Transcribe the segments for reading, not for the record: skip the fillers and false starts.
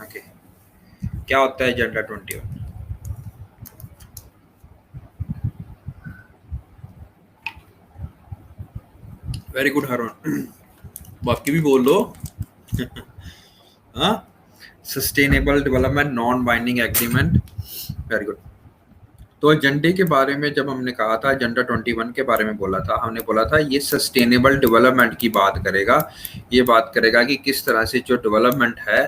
Okay, क्या होता है एजेंडा 21? वेरी गुड हरुण, बाकी भी बोल लो। हाँ, sustainable development non binding agreement, very good. तो एजेंडे के बारे में जब हमने कहा था, एजेंडा 21 के बारे में बोला था, हमने बोला था ये सस्टेनेबल डेवलपमेंट की बात करेगा। ये बात करेगा कि किस तरह से जो डेवलपमेंट है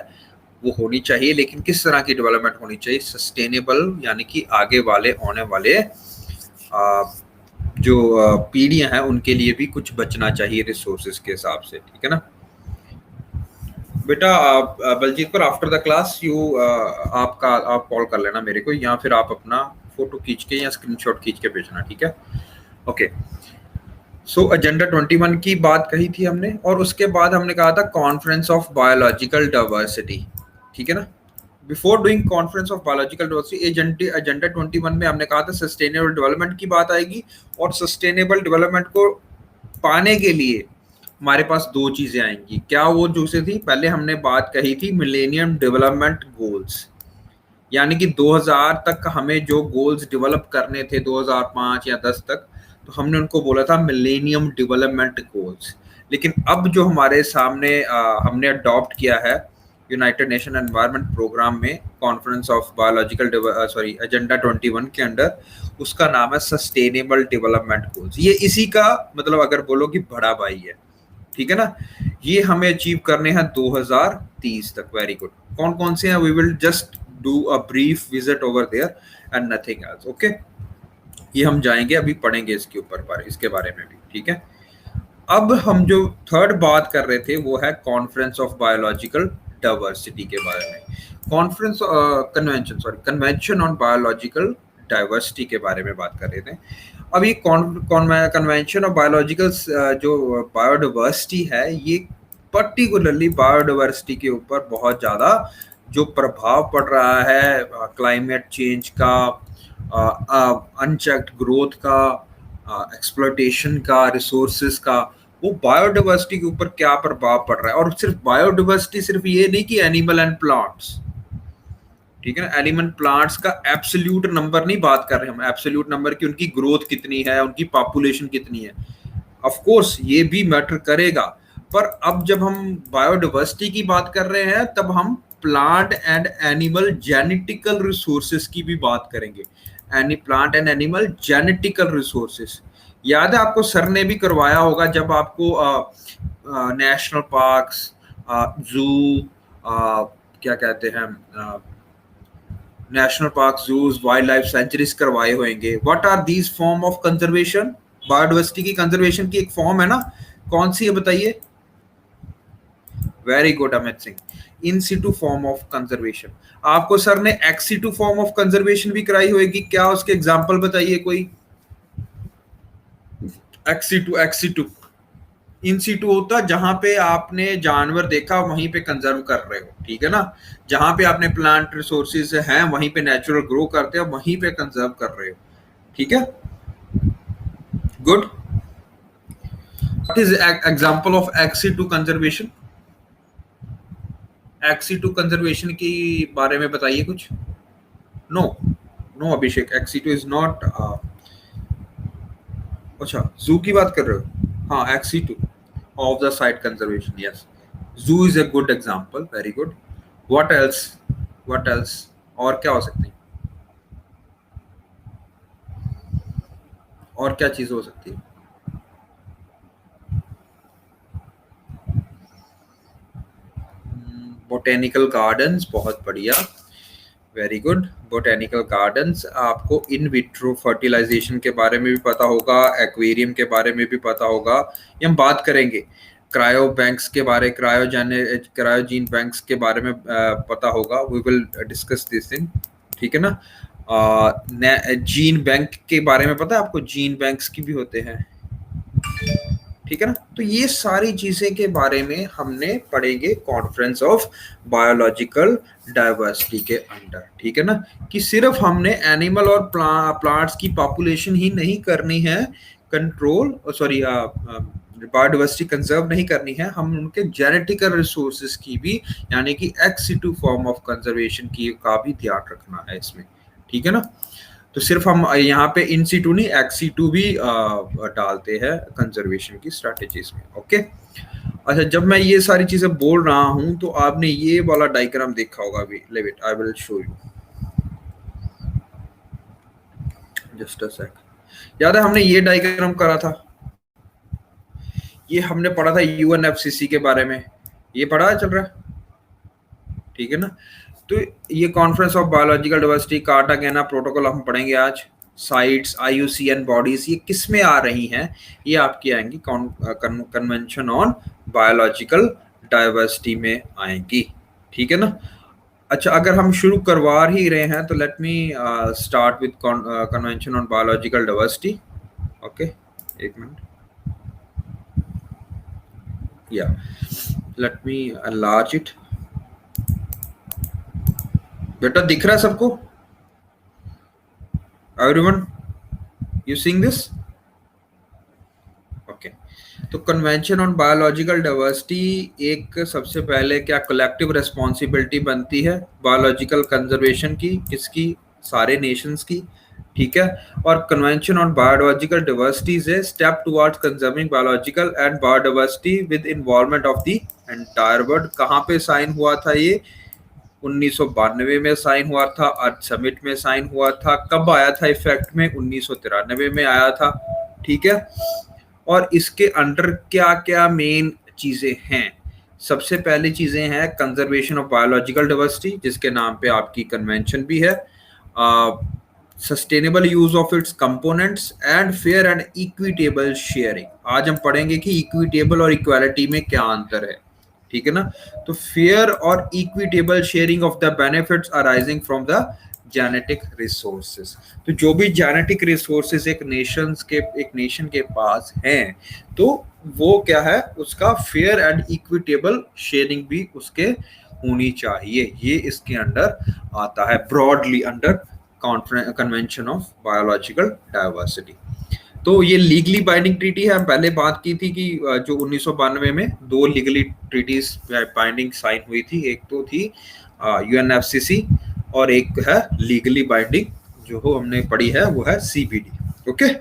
वो होनी चाहिए, लेकिन किस तरह की डेवलपमेंट होनी चाहिए, सस्टेनेबल, यानी कि आगे वाले होने वाले जो पीढ़ियां हैं उनके लिए भी कुछ बचना चाहिए रिसोर्सेज के हिसाब से, ठीक है ना बेटा। बलजीत पर आफ्टर द क्लास आप कॉल कर लेना मेरे को, या फिर आप अपना फोटो खींच के या स्क्रीनशॉट खींच के भेजना, ठीक है। ओके, सो एजेंडा 21 की बात कही थी हमने, और उसके बाद हमने कहा था कॉन्फ्रेंस ऑफ बायोलॉजिकल डाइवर्सिटी, ठीक है ना। Before doing conference of biological diversity, agenda 21 में हमने कहा था सस्टेनेबल डेवलपमेंट की बात आएगी, और सस्टेनेबल डेवलपमेंट को पाने के लिए हमारे पास दो चीजें आएंगी। क्या वो दूसरी थी? पहले हमने बात कही थी मिलेनियम डेवलपमेंट गोल्स, यानी कि 2000 तक हमें जो गोल्स डेवलप करने थे 2005 या 10 तक, तो हमने उनको बोला था मिलेनियम डेवलपमेंट गोल्स। लेकिन अब जो हमारे सामने हमने अडॉप्ट किया है यूनाइटेड नेशन एनवायरनमेंट प्रोग्राम में, कॉन्फ्रेंस ऑफ बायोलॉजिकल एजेंडा 21 के अंडर, उसका नाम है सस्टेनेबल डेवलपमेंट गोल्स। ये इसी का मतलब अगर बोलो कि बड़ा भाई है, ठीक है ना। ये हमें अचीव करने हैं 2030 तक। Very good. कौन कौन से हैं? We will just do a brief visit over there and nothing else. Okay, ये हम जाएंगे, अभी पढ़ेंगे इसके ऊपर इसके बारे में भी, ठीक है। अब हम जो थर्ड बात कर रहे थे वो है कॉन्फ्रेंस ऑफ बायोलॉजिकल डाइवर्सिटी के बारे में। Conference convention on biological diversity के बारे में बात कर रहे थे। अब ये कन्वेंशन ऑफ बायोलॉजिकल जो बायोडाइवर्सिटी है, ये पर्टिकुलरली बायोडाइवर्सिटी के ऊपर बहुत ज़्यादा जो प्रभाव पड़ रहा है क्लाइमेट चेंज का, अनचेक्ड ग्रोथ का, एक्सप्लॉयटेशन का, रिसोर्सेज का, वो बायोडाइवर्सिटी के ऊपर क्या प्रभाव पड़ रहा है। और सिर्फ बायोडाइवर्सिटी, सिर्फ ये नहीं कि एनिमल एंड प्लांट्स, ठीक है ना, एलिमेंट प्लांट्स का एब्सोल्यूट नंबर नहीं बात कर रहे हम, एब्सोल्यूट नंबर की उनकी ग्रोथ कितनी है, उनकी पॉपुलेशन कितनी है, ऑफ कोर्स ये भी मैटर करेगा। पर अब जब हम बायोडाइवर्सिटी की बात कर रहे हैं तब हम plant and animal genetical resources की भी बात करेंगे। Plant and animal genetical resources, याद है आपको सर ने भी करवाया होगा जब आपको नेशनल पार्क्स, जू, क्या कहते हैं, national park, zoos, wild life sanctuaries करवाए होंगे। What are these form of conservation? Biodiversity की कंजर्वेशन की एक फॉर्म है ना, कौन सी है बताइए? Very good Amit Singh, in situ form of conservation. आपको सर ने ex situ form of conservation भी कराई होगी, क्या उसके एग्जांपल बताइए कोई? एक्स सिटू इन सीटू होता जहां पे आपने जानवर देखा वहीं पे कंजर्व कर रहे हो, ठीक है ना। जहां पे आपने प्लांट रिसोर्सेज हैं वहीं पे नेचुरल ग्रो करते हो, वहीं पे कंजर्व कर रहे हो, ठीक है। Good. What is example of ex situ conservation? Ex situ conservation के बारे में बताइए कुछ। No no Abhishek, ex situ is not. अच्छा, जू की बात कर रहे हो? हाँ, ex situ of the site conservation, yes. Zoo is a good example, very good. What else? What else? और क्या हो सकती है? और क्या चीज हो सकती है? बोटेनिकल गार्डन्स, बहुत बढ़िया, वेरी गुड। बोटेनिकल गार्डन्स, आपको इन विट्रो फर्टिलाइजेशन के बारे में भी पता होगा, एक्वेरियम के बारे में भी पता होगा। ये हम बात करेंगे। क्रायो बैंक्स के बारे, क्रायोजीन बैंक्स के बारे में पता होगा। We will discuss this thing, ठीक है ना। जीन बैंक के बारे में पता है आपको? जीन बैंक्स की भी होते हैं, ठीक है ना। तो ये सारी चीजें के बारे में हमने पढ़ेंगे कॉन्फ्रेंस ऑफ बायोलॉजिकल डाइवर्सिटी के अंडर, ठीक है ना। कि सिर्फ हमने एनिमल और प्लांट्स की पॉपुलेशन ही नहीं करनी है कंट्रोल, सॉरी बायोडाइवर्सिटी कंजर्व नहीं करनी है, हम उनके जेनेटिकल रिसोर्सेज की भी, यानी कि x situ form of conservation की का भी ध्यान रखना है इसमें, ठीक है ना। तो सिर्फ हम यहाँ पे इन सिटू नहीं, एक्स सिटू भी डालते हैं कंजर्वेशन की स्ट्रेटेजीज में। ओके, अच्छा, जब मैं ये सारी चीजें बोल रहा हूं तो आपने ये वाला डायग्राम देखा होगा अभी, let it I will show you, just a sec. याद है हमने ये डायग्राम करा था, ये हमने पढ़ा था यूएनएफसीसी के बारे में, ये पढ़ा चल रहा है, ठीक है ना। तो ये conference of biological diversity, Cartagena protocol हम पढ़ेंगे आज, साइट्स, आईयूसीएन बॉडीज, ये किस में आ रही हैं, ये आपकी आएंगी कन्वेंशन ऑन बायोलॉजिकल डाइवर्सिटी में आएंगी, ठीक है ना। अच्छा, अगर हम शुरू करवा ही रहे हैं तो let me start with convention on biological diversity. Okay, एक मिनट, या लेट मी एनलार्ज इट। बेटा दिख रहा है सबको? Everyone you seeing this? Okay, तो कन्वेंशन ऑन बायोलॉजिकल डाइवर्सिटी एक सबसे पहले क्या कलेक्टिव रिस्पॉन्सिबिलिटी बनती है बायोलॉजिकल कंजर्वेशन की, किसकी? सारे नेशंस की, ठीक है। और convention on biological diversity is a step towards conserving biological and biodiversity with involvement of the entire world. कहाँ पे साइन हुआ था ये? 1992 में साइन हुआ था, अर्थ समिट में साइन हुआ था। कब आया था इफेक्ट में? 1993 में आया था, ठीक है। और इसके अंडर क्या क्या मेन चीजें हैं? सबसे पहली चीजें हैं कंजर्वेशन ऑफ बायोलॉजिकल डाइवर्सिटी, जिसके नाम पे आपकी कन्वेंशन भी है, sustainable use of its components and fair and equitable sharing. आज हम पढ़ेंगे कि इक्विटेबल और इक्वालिटी में क्या अंतर है, ठीक है ना। तो फेयर और equitable sharing of the benefits arising from the genetic resources. तो जो भी जेनेटिक रिसोर्सेज एक नेशन के पास हैं, तो वो क्या है, उसका फेयर एंड इक्विटेबल शेयरिंग भी उसके होनी चाहिए। ये इसके अंडर आता है broadly under convention of biological diversity. तो ये लीगली बाइंडिंग ट्रीटी है। हम पहले बात की थी कि जो 1992 में दो लीगली ट्रीटीज बाइंडिंग साइन हुई थी, एक तो थी यूएनएफसीसी और एक है लीगली बाइंडिंग जो हमने पढ़ी है वो है सीबीडी। ओके,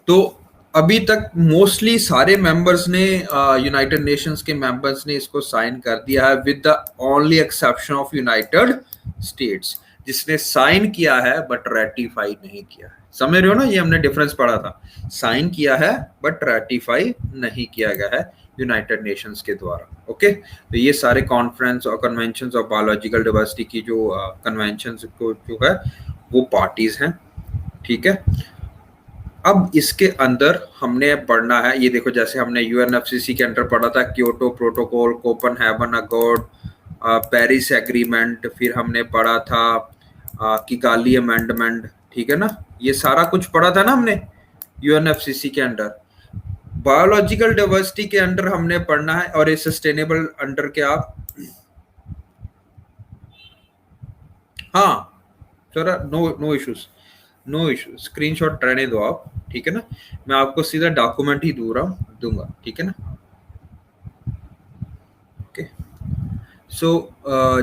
तो अभी तक मोस्टली सारे मेंबर्स ने, यूनाइटेड नेशंस के मेंबर्स ने इसको साइन कर दिया है, with the only exception of United states, जिसने साइन किया है बट रेटिफाई नहीं किया है। समझ रहे हो ना, ये हमने डिफरेंस पढ़ा था, साइन किया है बट रेटिफाई नहीं किया गया है यूनाइटेड नेशंस के द्वारा। ओके, तो ये सारे कॉन्फ्रेंस और कन्वेंशंस ऑफ बायोलॉजिकल डाइवर्सिटी की जो कन्वेंशंस को जो है वो पार्टीज हैं, ठीक है। अब इसके अंदर हमने पढ़ना है, ये देखो, जैसे हमने यूएनएफसीसी के अंदर पढ़ा था Kyoto protocol, Copenhagen accord, Paris agreement, फिर हमने पढ़ा था किगाली अमेंडमेंट, ठीक है ना। ये सारा कुछ पढ़ा था ना हमने यूएनएफसीसी के अंदर। बायोलॉजिकल डाइवर्सिटी के अंदर हमने पढ़ना है, और ये सस्टेनेबल अंडर क्या, हाँ चलो, no issues, no issue, screenshot रहने दो आप, ठीक है ना। मैं आपको सीधा डॉक्यूमेंट ही दूंगा, ठीक है ना। ओके, सो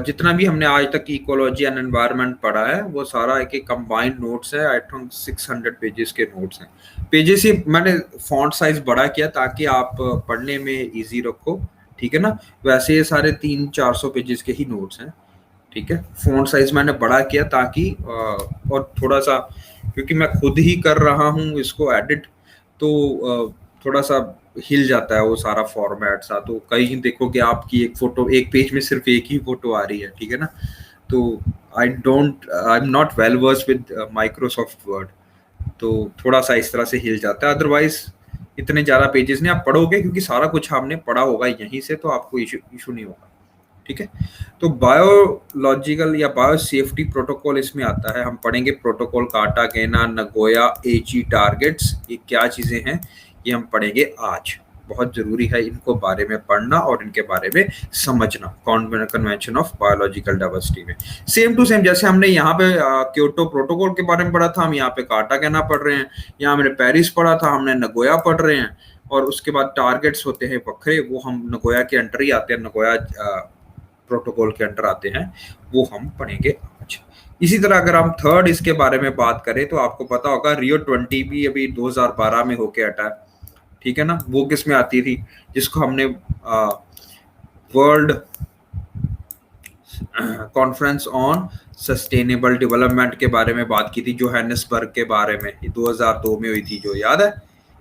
जितना भी हमने आज तक इकोलॉजी एंड एनवायरनमेंट पढ़ा है वो सारा एक कंबाइंड नोट्स है। आई थिंक 600 पेजेस के नोट्स हैं। पेजेस ही मैंने फॉन्ट साइज बड़ा किया ताकि आप पढ़ने में इजी रखो, ठीक है ना। वैसे ये सारे 300-400 पेजेस के ही नोट्स हैं, ठीक है। फॉन्ट साइज मैंने बड़ा किया ताकि और थोड़ा सा, क्योंकि मैं खुद ही कर रहा हूँ इसको एडिट, तो थोड़ा सा हिल जाता है वो सारा फॉर्मेट सा। तो कहीं देखोगे आपकी एक फोटो, एक पेज में सिर्फ एक ही फोटो आ रही है, ठीक है ना। तो I am not well versed with Microsoft Word, तो थोड़ा सा इस तरह से हिल जाता है। अदरवाइज इतने ज्यादा पेजेस नहीं आप पढ़ोगे, क्योंकि सारा कुछ हमने पढ़ा होगा यहीं से, तो आपको इशू नहीं होगा, ठीक है। तो बायोलॉजिकल या बायो सेफ्टी प्रोटोकॉल इसमें आता है। हम पढ़ेंगे प्रोटोकॉल, कार्टागेना, नगोया, एजी टारगेट्स, ये क्या चीजें हैं ये हम पढ़ेंगे आज, बहुत जरूरी है इनको बारे में पढ़ना और इनके बारे में समझना। कन्वेंशन ऑफ बायोलॉजिकल डाइवर्सिटी में सेम टू सेम जैसे हमने यहाँ पे क्योटो प्रोटोकॉल के बारे में पढ़ा था, हम यहाँ पे कार्टागेना पढ़ रहे हैं, यहाँ हमने पेरिस पढ़ा था, हमने नगोया पढ़ रहे हैं, और उसके बाद टारगेट्स होते हैं बखरे, वो हम नगोया के अंडर ही आते हैं, नगोया प्रोटोकॉल के अंडर आते हैं, वो हम पढ़ेंगे आज। इसी तरह अगर हम थर्ड इसके बारे में बात करें तो आपको पता होगा रियो 20 भी अभी 2012 में होके हटा है, ठीक है ना। वो किस में आती थी, जिसको हमने world conference on sustainable development के बारे में बात की थी, जोहानिसबर्ग के बारे में 2002 में हुई थी, जो याद है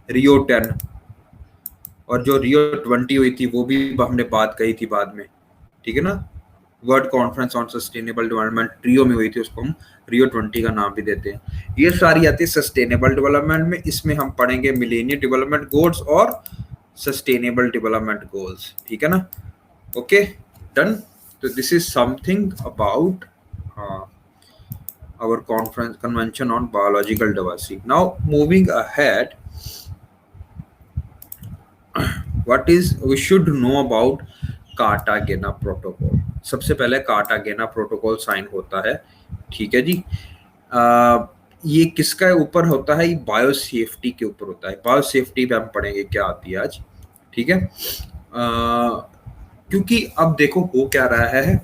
रियो 10, और जो रियो 20 हुई थी वो भी हमने बात कही थी बाद में, ठीक है ना। World conference on sustainable development Rio में हुई थी, उसको हम रियो 20 का नाम भी देते हैं। ये सारी आती है सस्टेनेबल डेवलपमेंट में। इसमें हम पढ़ेंगे मिलेनियम डेवलपमेंट गोल्स और सस्टेनेबल डेवलपमेंट गोल्स, ठीक है ना। Okay done. तो this is something about our conference convention on biological diversity. Now moving ahead, what is we should know about Cartagena protocol. सबसे पहले कार्टागेना प्रोटोकॉल साइन होता है, ठीक है जी। ये किसका ऊपर होता है, ये बायो सेफ्टी के ऊपर होता है। बायो सेफ्टी पे हम पढ़ेंगे क्या आती है आज, ठीक है। क्योंकि अब देखो हो क्या रहा है,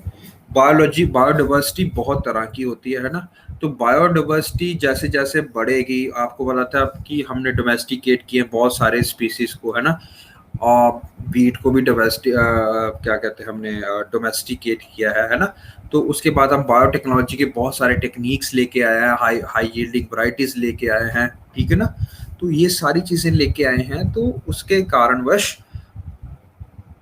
बायोडाइवर्सिटी बहुत तरह की होती है ना। तो बायोडाइवर्सिटी जैसे जैसे बढ़ेगी, आपको पता था कि हमने डोमेस्टिकेट किए बहुत सारे स्पीसीज को, है ना, और बीट को भी क्या कहते हैं हमने डोमेस्टिकेट किया है ना। तो उसके बाद हम बायोटेक्नोलॉजी के बहुत सारे टेक्निक्स लेके आए हैं, हाई यील्डिंग वैरायटीज लेके आए हैं, ठीक है ना। तो ये सारी चीजें लेके आए हैं, तो उसके कारणवश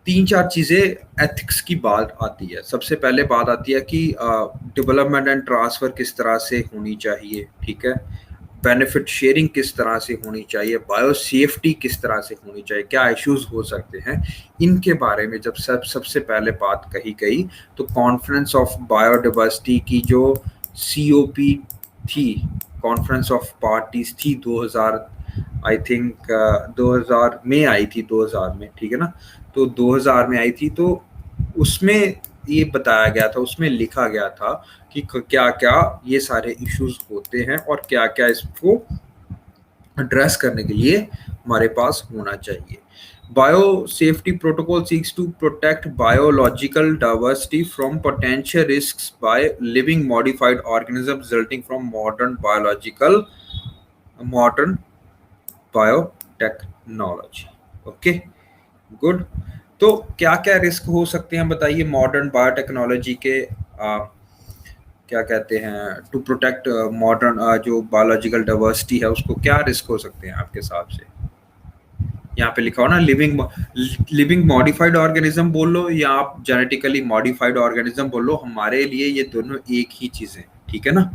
3-4 चीजें एथिक्स की बात आती है। सबसे पहले बात आती है कि डेवलपमेंट एंड ट्रांसफर किस तरह से होनी चाहिए, ठीक है। बेनिफिट शेयरिंग किस तरह से होनी चाहिए, बायो सेफ्टी किस तरह से होनी चाहिए, क्या इश्यूज हो सकते हैं, इनके बारे में जब सबसे पहले बात कही गई तो कॉन्फ्रेंस ऑफ बायोडाइवर्सिटी की जो COP थी, कॉन्फ्रेंस ऑफ पार्टीज थी 2000 आई थिंक 2000 में आई थी, 2000 में, ठीक है ना। तो 2000 में आई थी, तो उसमें ये बताया गया था, उसमें लिखा गया था कि क्या क्या ये सारे इश्यूज होते हैं और क्या क्या इसको एड्रेस करने के लिए हमारे पास होना चाहिए। Bio safety protocol seeks to protect biological diversity from potential risks by living modified organism resulting from modern biotechnology. Okay good. तो क्या क्या रिस्क हो सकते हैं बताइए मॉडर्न बायोटेक्नोलॉजी के, क्या कहते हैं, टू प्रोटेक्ट मॉडर्न जो बायोलॉजिकल डाइवर्सिटी है उसको क्या रिस्क हो सकते हैं आपके हिसाब से। यहाँ पे लिखा हो ना, लिविंग मॉडिफाइड ऑर्गेनिज्म बोल लो या आप जेनेटिकली मॉडिफाइड ऑर्गेनिज्म बोल लो, हमारे लिए ये दोनों एक ही चीजें, ठीक है ना।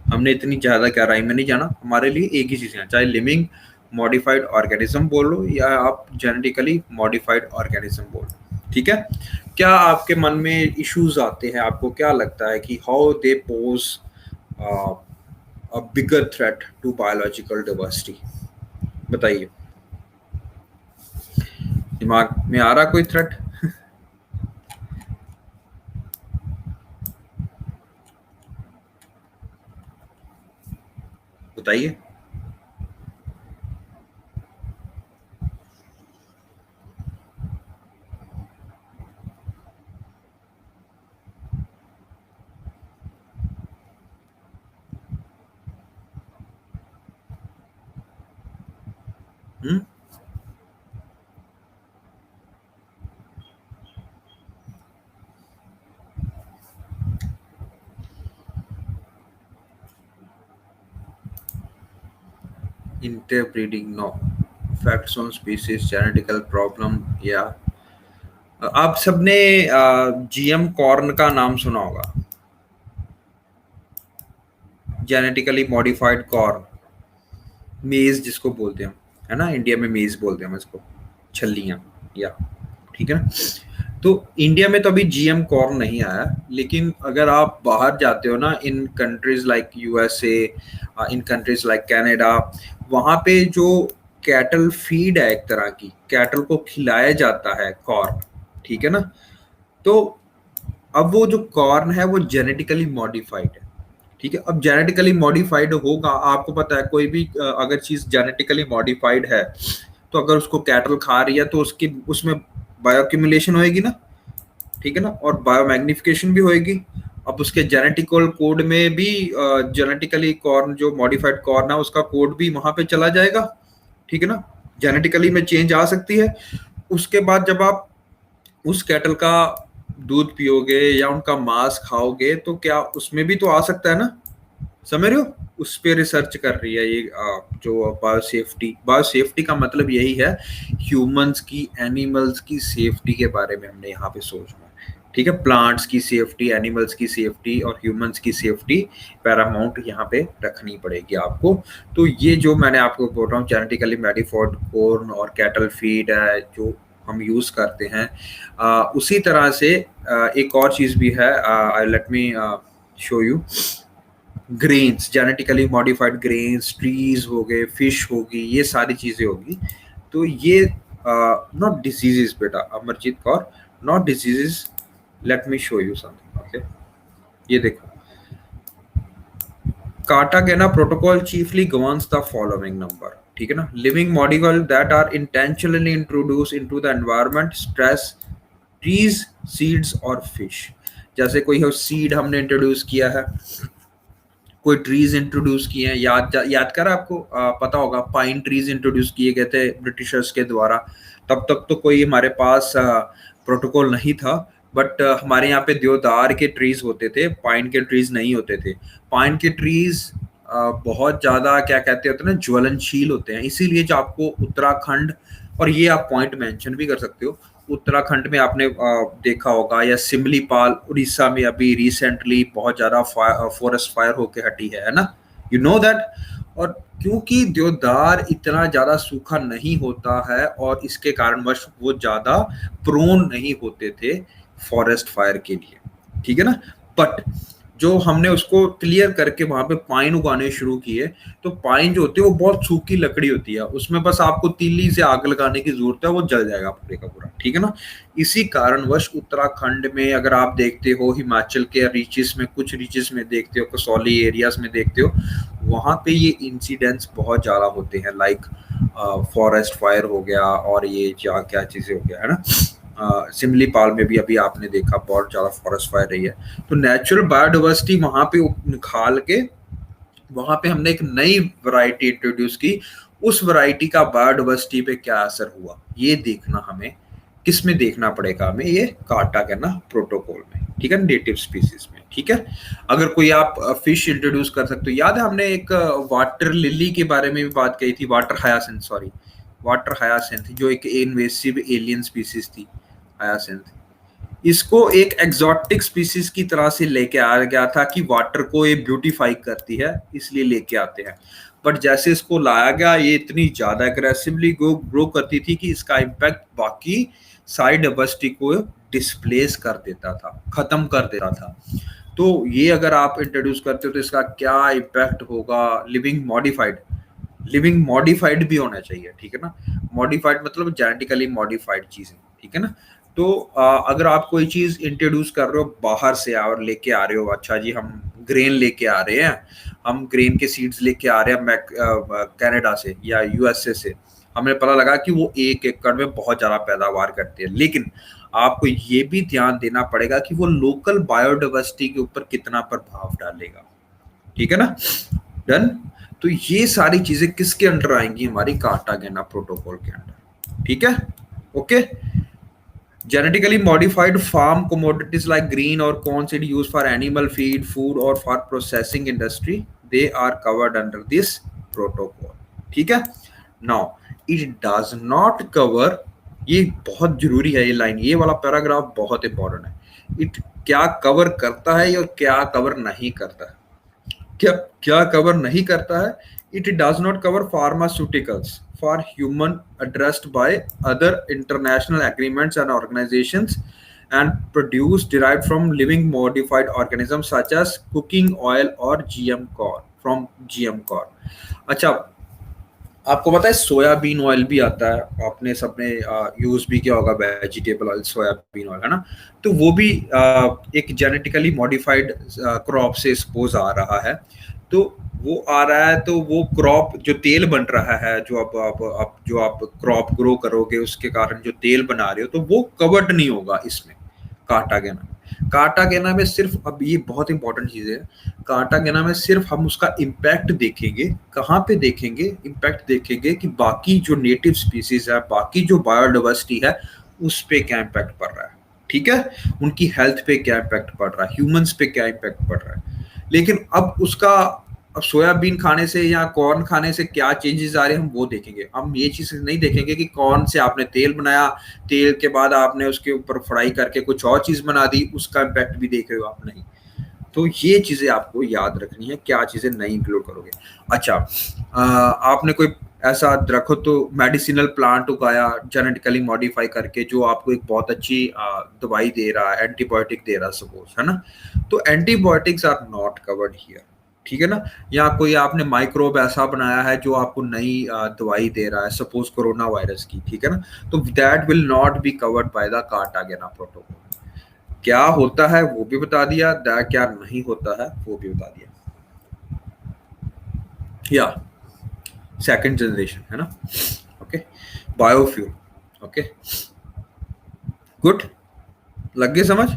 हमने इतनी ज्यादा गहराई में नहीं जाना, हमारे लिए एक ही चीजें हैं, चाहे लिविंग मॉडिफाइड ऑर्गेनिज्म बोल लो या आप जेनेटिकली मॉडिफाइड ऑर्गेनिज्म बोल लो, ठीक है। क्या आपके मन में इश्यूज आते हैं, आपको क्या लगता है कि how they pose a bigger threat to biological diversity, बताइए। दिमाग में आ रहा कोई थ्रेट? बताइए। Interbreeding no, facts on species, genetical problem, या आप सबने GM कॉर्न का नाम सुना होगा, जेनेटिकली मॉडिफाइड कॉर्न, मेज जिसको बोलते हैं, है ना, इंडिया में मेज बोलते हैं इसको, छल्लियां, या ठीक है ना। तो इंडिया में तो अभी GM कॉर्न नहीं आया, लेकिन अगर आप बाहर जाते हो ना, इन कंट्रीज लाइक USA, इन कंट्रीज लाइक कनाडा, वहाँ पे जो कैटल फीड है, एक तरह की कैटल को खिलाया जाता है कॉर्न, ठीक है ना। तो अब वो जो कॉर्न है वो जेनेटिकली मॉडिफाइड है, ठीक है। अब जेनेटिकली मॉडिफाइड होगा, आपको पता है कोई भी अगर चीज जेनेटिकली मॉडिफाइड है तो अगर उसको कैटल खा रही है तो उसकी उसमें बायोक्यूमुलेशन होएगी ना, ठीक है ना, और बायोमैग्निफिकेशन भी होएगी। अब उसके जेनेटिकल कोड में भी जेनेटिकली कॉर्न जो मॉडिफाइड कॉर्न है उसका कोड भी वहां पे चला जाएगा, ठीक है ना। जेनेटिकली में चेंज आ सकती है। उसके बाद जब आप उस कैटल का दूध पियोगे या उनका मांस खाओगे तो क्या उसमें भी तो आ सकता है ना, समझ रहे हो। उस पे रिसर्च कर रही है ये जो बायोसेफ्टी का मतलब यही है, ह्यूमंस की एनिमल्स की सेफ्टी के बारे में हमने यहाँ पे सोचना है, ठीक है। प्लांट्स की सेफ्टी, एनिमल्स की सेफ्टी और ह्यूमंस की सेफ्टी पैरामाउंट यहाँ पे रखनी पड़ेगी आपको। तो ये जो मैंने आपको बोल रहा हूँ जेनेटिकली मॉडिफाइड कॉर्न और कैटल फीड है जो हम यूज करते हैं, उसी तरह से एक और चीज भी है, let me show you. Grains, genetically modified grains, trees हो गए, फिश होगी, ये सारी चीजें होगी। तो ये नॉट डिजीजेस बेटा Amarjeet Kaur, not diseases. Let me show you something, okay. ये देखो, Cartagena protocol chiefly governs the following number, ठीक है ना। Living modified that are intentionally introduce into the environment stress trees, seeds और फिश। जैसे कोई सीड हमने इंट्रोड्यूस किया है, कोई ट्रीज इंट्रोड्यूस किए हैं, याद कर आपको पता होगा पाइन ट्रीज इंट्रोड्यूस किए गए थे ब्रिटिशर्स के द्वारा। तब तक तो कोई हमारे पास प्रोटोकॉल नहीं था, बट हमारे यहाँ पे देवदार के ट्रीज होते थे, पाइन के ट्रीज नहीं होते थे। पाइन के ट्रीज बहुत ज्यादा क्या कहते होते हैं ना, ज्वलनशील होते हैं। इसीलिए जो आपको उत्तराखंड, और ये आप पॉइंट मेंशन भी कर सकते हो, उत्तराखंड में आपने देखा होगा, या सिमलीपाल उड़ीसा में अभी रिसेंटली बहुत ज्यादा फॉरेस्ट फायर होके हटी है ना, यू नो दैट। और क्योंकि देवदार इतना ज्यादा सूखा नहीं होता है और इसके कारणवश वो ज्यादा प्रोन नहीं होते थे फॉरेस्ट फायर के लिए, ठीक है ना। बट जो हमने उसको क्लियर करके वहां पे पाइन उगाने शुरू किए, तो पाइन जो होती है वो बहुत सूखी लकड़ी होती है, उसमें बस आपको तीली से आग लगाने की जरूरत है, वो जल जाएगा पूरे का पूरा, ठीक है ना। इसी कारणवश उत्तराखंड में अगर आप देखते हो, हिमाचल के रीचेस में, कुछ रीचेस में देखते हो, कसौली एरियाज में देखते हो, वहां पे ये इंसिडेंट्स बहुत ज्यादा होते हैं, लाइक फॉरेस्ट फायर हो गया और ये क्या चीजें हो गया है ना। सिमलीपाल में भी अभी आपने देखा बहुत ज्यादा फॉरेस्ट फायर रही है। तो नेचुरल बायोडाइवर्सिटी वहां पे निकाल के वहां पे हमने एक नई वैरायटी इंट्रोड्यूस की। उस वैरायटी का बायोडाइवर्सिटी पे क्या असर हुआ ये देखना हमें, किस में देखना पड़ेगा हमें, ये कार्टागेना प्रोटोकॉल में, ठीक है, नेटिव स्पीसीज में, ठीक है। अगर कोई आप फिश इंट्रोड्यूस कर सकते हो, याद है हमने एक वाटर लिली के बारे में भी बात कही थी, वाटर हायासिंथ जो एक इन्वेसिव एलियन स्पीसीज थी, हायासिंथ। इसको एक एक्सोटिक स्पीसीज की तरह से लेके आया गया था कि वाटर को ये ब्यूटीफाई करती है, इसलिए लेके आते हैं। बट जैसे इसको लाया गया, ये इतनी ज्यादा एग्रेसिवली ग्रो करती थी कि इसका इम्पैक्ट बाकी सारी डाइवर्सिटी को डिस्प्लेस कर देता था, खत्म कर देता था। तो ये अगर आप इंट्रोड्यूस करते हो तो इसका क्या इम्पैक्ट होगा। लिविंग मॉडिफाइड भी होना चाहिए, ठीक है ना। मॉडिफाइड मतलब जेनेटिकली मॉडिफाइड चीजें, ठीक है ना। तो अगर आप कोई चीज इंट्रोड्यूस कर रहे हो बाहर से और लेके आ रहे हो, अच्छा जी हम ग्रेन लेके आ रहे हैं, हम ग्रेन के सीड्स लेके आ रहे हैं कनाडा से या यूएसए से, हमें पता लगा कि वो 1 एकड़ में बहुत ज्यादा पैदावार करते हैं, लेकिन आपको ये भी ध्यान देना पड़ेगा कि वो लोकल बायोडाइवर्सिटी के ऊपर कितना प्रभाव डालेगा, ठीक है ना। डन। तो ये सारी चीजें किसके अंडर आएंगी, हमारी कार्टागेना प्रोटोकॉल के अंडर, ठीक है, okay. Genetically modified farm commodities like green or corn seed used for animal feed, food or for processing industry, they are covered under this protocol, ठीक है। Now it does not cover, ये बहुत जरूरी है, ये line, ये वाला paragraph बहुत इंपॉर्टेंट है। इट क्या कवर करता है और क्या कवर नहीं करता है, क्या कवर नहीं करता है। It does not cover pharmaceuticals for human addressed by other international agreements and organizations and produce derived from living modified organisms such as cooking oil or GM corn from GM corn। अच्छा, आपको पता है soybean oil भी आता है, आपने सबने use भी किया होगा, वेजिटेबल ऑयल, सोयाबीन ऑयल, है ना। तो वो भी एक जेनेटिकली मॉडिफाइड क्रॉप से सपोज आ रहा है। तो वो आ रहा है, तो वो क्रॉप जो तेल बन रहा है, जो आप जो आप क्रॉप ग्रो करोगे उसके कारण जो तेल बना रहे हो, तो वो कवर्ड नहीं होगा इसमें कार्टागेना। कार्टागेना में सिर्फ, अब ये बहुत इंपॉर्टेंट चीज है, कार्टागेना में सिर्फ हम उसका इम्पैक्ट देखेंगे। कहाँ पे देखेंगे इम्पैक्ट? देखेंगे कि बाकी जो नेटिव स्पीसीज है, बाकी जो बायोडाइवर्सिटी है, उस पे क्या इम्पैक्ट पड़ रहा है, ठीक है, उनकी हेल्थ पे क्या इम्पैक्ट पड़ रहा है, ह्यूमंस पे क्या इम्पैक्ट पड़ रहा है। लेकिन अब उसका, अब सोयाबीन खाने से या कॉर्न खाने से क्या चेंजेस आ रहे हैं हम वो देखेंगे। हम ये चीज नहीं देखेंगे कि कॉर्न से आपने तेल बनाया, तेल के बाद आपने उसके ऊपर फ्राई करके कुछ और चीज बना दी, उसका इम्पैक्ट भी देख रहे हो आप, नहीं। तो ये चीजें आपको याद रखनी है, क्या चीजें नहीं इंक्लूड करोगे। अच्छा, आपने कोई ऐसा रखो तो मेडिसिनल प्लांट उगाया जेनेटिकली मॉडिफाई करके, जो आपको एक बहुत अच्छी दवाई दे रहा है, एंटीबायोटिक दे रहा है सपोज, है ना। तो antibiotics are not covered here, ठीक है ना। या कोई आपने माइक्रोब ऐसा बनाया है जो आपको नई दवाई दे रहा है, सपोज कोरोना वायरस की, ठीक है ना, तो that will not be covered by the Cartagena protocol. क्या होता है वो भी बता दिया, क्या नहीं होता है वो भी बता दिया। या सेकंड जनरेशन, है ना। ओके, बायोफ्यूल, ओके, गुड, लग गए समझ।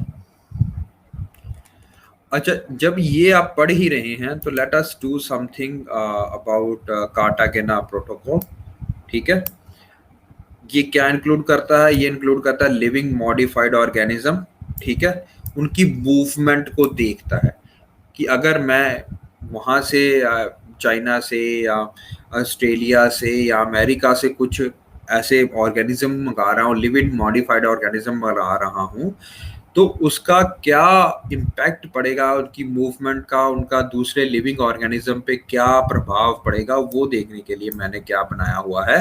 अच्छा, जब ये आप पढ़ ही रहे हैं तो let us do something about Cartagena protocol, ठीक है। ये क्या इंक्लूड करता है? ये इंक्लूड करता है लिविंग मॉडिफाइड ऑर्गेनिज्म, ठीक है, उनकी मूवमेंट को देखता है कि अगर मैं वहाँ से चाइना से या ऑस्ट्रेलिया से या अमेरिका से कुछ ऐसे ऑर्गेनिज्म मंगा रहा हूँ, लिविंग मॉडिफाइड ऑर्गेनिज्म मंगा रहा हूँ, तो उसका क्या इम्पैक्ट पड़ेगा, उनकी मूवमेंट का, उनका दूसरे लिविंग ऑर्गेनिज्म पे क्या प्रभाव पड़ेगा, वो देखने के लिए मैंने क्या बनाया हुआ है,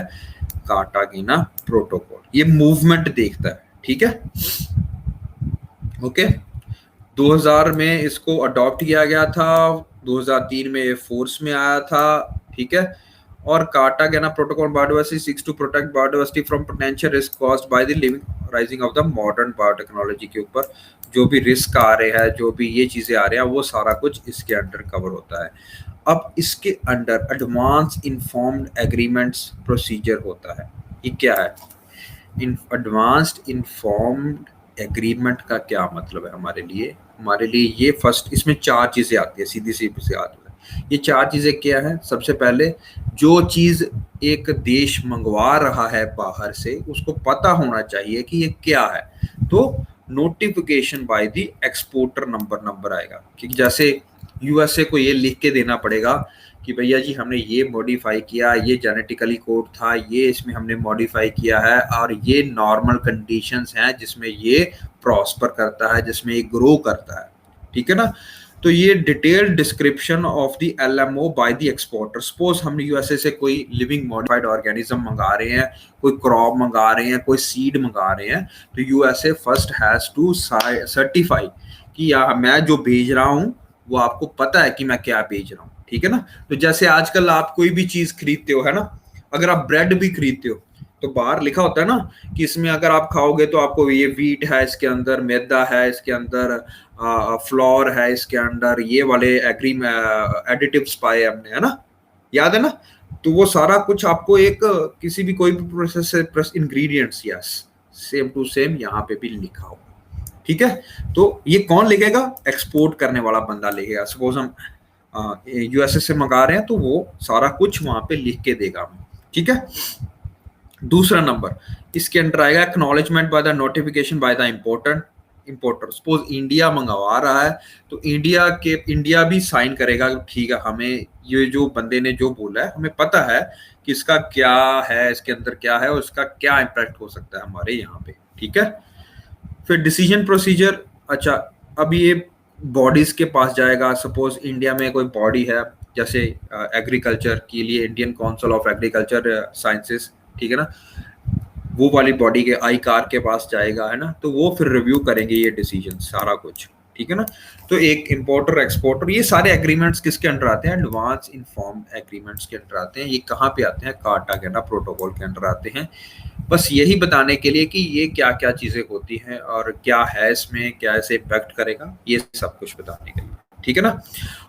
कार्टागेना प्रोटोकॉल। ये मूवमेंट देखता है, ठीक है, ओके। 2000 में इसको अडॉप्ट किया गया था, 2003 में ये फोर्स में आया था, ठीक है। और Cartagena protocol biodiversity seeks to protect biodiversity from potential risk caused by the living rising of the modern biotechnology के ऊपर जो भी रिस्क आ रहे हैं, जो भी ये चीजें आ रही हैं, वो सारा कुछ इसके अंडर कवर होता है। अब इसके under advance informed agreements procedure होता है। ये क्या है? एडवांस्ड इन्फॉर्म्ड एग्रीमेंट का क्या मतलब है हमारे लिए? हमारे लिए ये फर्स्ट, इसमें चार चीजें आती है, सीधी सी से आती है। ये चार चीजें क्या है? सबसे पहले, जो चीज एक देश मंगवा रहा है बाहर से, उसको पता होना चाहिए कि ये क्या है। तो notification by the exporter number आएगा, कि जैसे यूएसए को ये लिख के देना पड़ेगा कि भैया जी हमने ये मॉडिफाई किया, ये जेनेटिकली कोड था, ये इसमें हमने मॉडिफाई किया है, और ये नॉर्मल कंडीशंस हैं जिसमें ये प्रॉस्पर करता है, जिसमें ये ग्रो करता है, ठीक है ना। तो ये detailed description of the LMO by the exporter. Suppose हम यूएसए से कोई लिविंग मॉडिफाइड ऑर्गेनिज्म मंगा रहे हैं, कोई क्रॉप मंगा रहे हैं, कोई सीड मंगा रहे हैं, तो USA first has to certify कि मैं जो भेज रहा हूँ वो आपको पता है कि मैं क्या भेज रहा हूँ, ठीक है ना। तो जैसे आजकल आप कोई भी चीज खरीदते हो, है ना, अगर आप ब्रेड भी खरीदते हो तो बाहर लिखा होता है ना कि इसमें अगर आप खाओगे तो आपको ये व्हीट है, इसके अंदर मैदा है, इसके अंदर फ्लोर है, इसके अंदर ये वाले एडिटिव्स पाए हमने, है ना, याद है ना। तो वो सारा कुछ आपको एक किसी भी कोई भी प्रोसेस से plus ingredients, yes, same to same यहाँ पे भी लिखा होगा, ठीक है। तो ये कौन लिखेगा? एक्सपोर्ट करने वाला बंदा लिखेगा। सपोज हम यूएसए से मंगा रहे हैं तो वो सारा कुछ वहां पे लिख के देगा हमें, ठीक है। दूसरा नंबर इसके अंदर आएगा acknowledgement by the notification by the importer. Suppose India मंगवा रहा है तो इंडिया भी साइन करेगा, ठीक है, हमें ये जो बंदे ने जो बोला है हमें पता है कि इसका क्या है, इसके अंदर क्या है और इसका क्या इम्पैक्ट हो सकता है हमारे यहाँ पे, ठीक है। फिर डिसीजन प्रोसीजर। अच्छा, अब ये बॉडीज के पास जाएगा। सपोज इंडिया में कोई बॉडी है, जैसे एग्रीकल्चर के लिए Indian council of agriculture sciences, ठीक है ना, वो वाली बॉडी के आई कार के पास जाएगा, है ना, तो वो फिर रिव्यू करेंगे ये डिसीजन सारा कुछ, ठीक है ना। तो एक इंपोर्टर एक्सपोर्टर, ये सारे एग्रीमेंट्स किसके अंडर आते हैं? एडवांस इन्फॉर्म एग्रीमेंट्स के अंडर आते हैं। ये कहाँ पे आते हैं? कार्टागेना प्रोटोकॉल के अंडर आते हैं। बस यही बताने के लिए कि ये क्या क्या चीजें होती हैं और क्या है इसमें, क्या इसे इम्पैक्ट करेगा, ये सब कुछ बताने के लिए, ठीक है ना।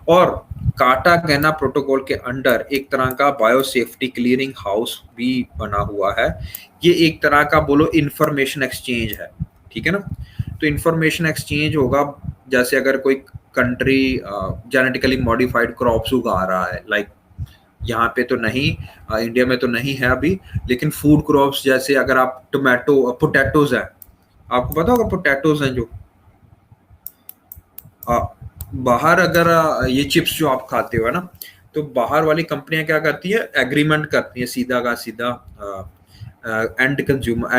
और कार्टागेना प्रोटोकॉल के अंडर एक तरह का बायो सेफ्टी क्लियरिंग हाउस भी बना हुआ है। ये एक तरह का बोलो इंफॉर्मेशन एक्सचेंज है, ठीक है ना। तो इंफॉर्मेशन एक्सचेंज होगा, जैसे अगर कोई कंट्री जेनेटिकली मॉडिफाइड क्रॉप्स उगा रहा है, लाइक यहाँ पे तो नहीं, इंडिया में तो नहीं है अभी, लेकिन फूड क्रॉप्स, जैसे अगर आप टोमेटो पोटैटोज है, आपको पता होगा पोटैटोज हैं जो आ, बाहर अगर ये चिप्स जो आप खाते हो है ना, तो बाहर वाली कंपनियां क्या करती है? एग्रीमेंट करती है सीधा का सीधा एंड कंज्यूमर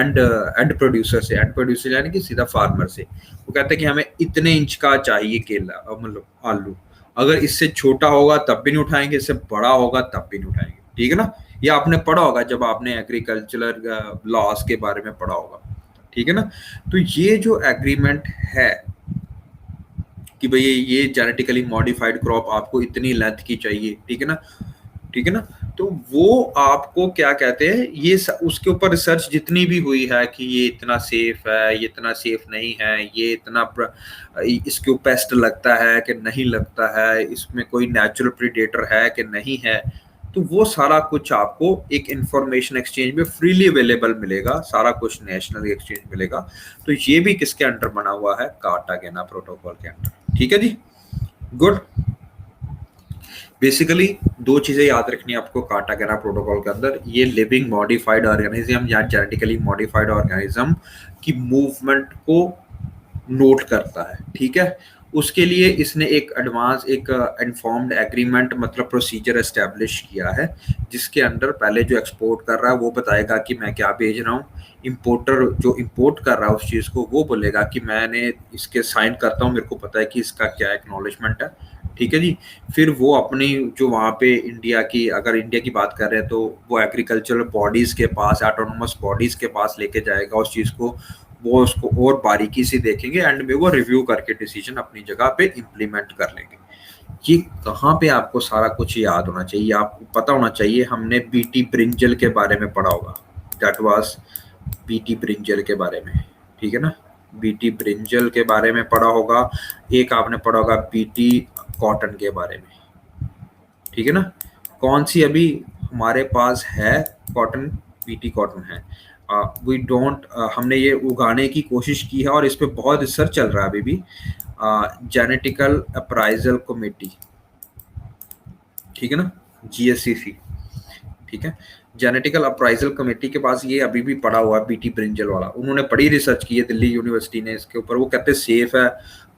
एंड प्रोड्यूसर से, एंड प्रोड्यूसर यानी कि सीधा फार्मर से। वो कहते हैं कि हमें इतने इंच का चाहिए केला, मतलब आलू, अगर इससे छोटा होगा तब भी नहीं उठाएंगे, इससे बड़ा होगा तब भी नहीं उठाएंगे, ठीक है ना। ये आपने पढ़ा होगा जब आपने एग्रीकल्चरल लॉस के बारे में पढ़ा होगा, ठीक है ना। तो ये जो एग्रीमेंट है कि भाई ये जेनेटिकली मॉडिफाइड क्रॉप आपको इतनी लेंथ की चाहिए, ठीक है ना, ठीक है ना। तो वो आपको क्या कहते हैं, ये उसके ऊपर रिसर्च जितनी भी हुई है कि ये इतना सेफ है, ये इतना सेफ नहीं है, ये इतना इसके ऊपर पेस्ट लगता है कि नहीं लगता है, इसमें कोई नेचुरल प्रीडेटर है कि नहीं है, तो वो सारा कुछ आपको एक इंफॉर्मेशन एक्सचेंज में फ्रीली अवेलेबल मिलेगा, सारा कुछ नेशनल एक्सचेंज मिलेगा। तो ये भी किसके अंडर बना हुआ है? कार्टागेना प्रोटोकॉल के अंडर, ठीक है जी, गुड। बेसिकली दो चीजें याद रखनी है आपको कार्टागेना प्रोटोकॉल के अंदर, ये लिविंग मॉडिफाइड ऑर्गेनिज्म या जेनेटिकली मॉडिफाइड ऑर्गेनिज्म की मूवमेंट को नोट करता है, ठीक है। उसके लिए इसने एक एडवांस एक इन्फॉर्म्ड एग्रीमेंट मतलब प्रोसीजर एस्टेब्लिश किया है, जिसके अंडर पहले जो एक्सपोर्ट कर रहा है वो बताएगा कि मैं क्या भेज रहा हूँ, इंपोर्टर जो इंपोर्ट कर रहा है उस चीज़ को वो बोलेगा कि मैंने इसके साइन करता हूँ, मेरे को पता है कि इसका क्या एक्नॉलेजमेंट है, ठीक है जी। फिर वो अपनी जो वहाँ पे इंडिया की, अगर इंडिया की बात कर रहे हैं तो वो एग्रीकल्चरल बॉडीज के पास, ऑटोनोमस बॉडीज के पास लेके जाएगा उस चीज़ को, वो उसको और बारीकी से देखेंगे, एंड में वो रिव्यू करके डिसीजन अपनी जगह पे इम्प्लीमेंट कर लेंगे। ये कहाँ पे आपको सारा कुछ याद होना चाहिए, आपको पता होना चाहिए। हमने बीटी ब्रिंजल के बारे में पढ़ा होगा, दैट वाज बीटी ब्रिंजल के बारे में, ठीक है ना। बीटी ब्रिंजल के बारे में पढ़ा होगा, एक आपने पढ़ा होगा बीटी कॉटन के बारे में, ठीक है ना। कौन सी अभी हमारे पास है कॉटन? बीटी कॉटन है। वी डोंट, हमने ये उगाने की कोशिश की है और इस पे बहुत रिसर्च चल रहा है अभी भी। जेनेटिकल अप्राइजल कमेटी, ठीक है ना, जीएससीसी, ठीक है। जेनेटिकल अप्राइजल कमेटी के पास ये अभी भी पड़ा हुआ है बीटी ब्रिंजल वाला, उन्होंने बड़ी रिसर्च की है दिल्ली यूनिवर्सिटी ने इसके ऊपर। वो कहते सेफ है,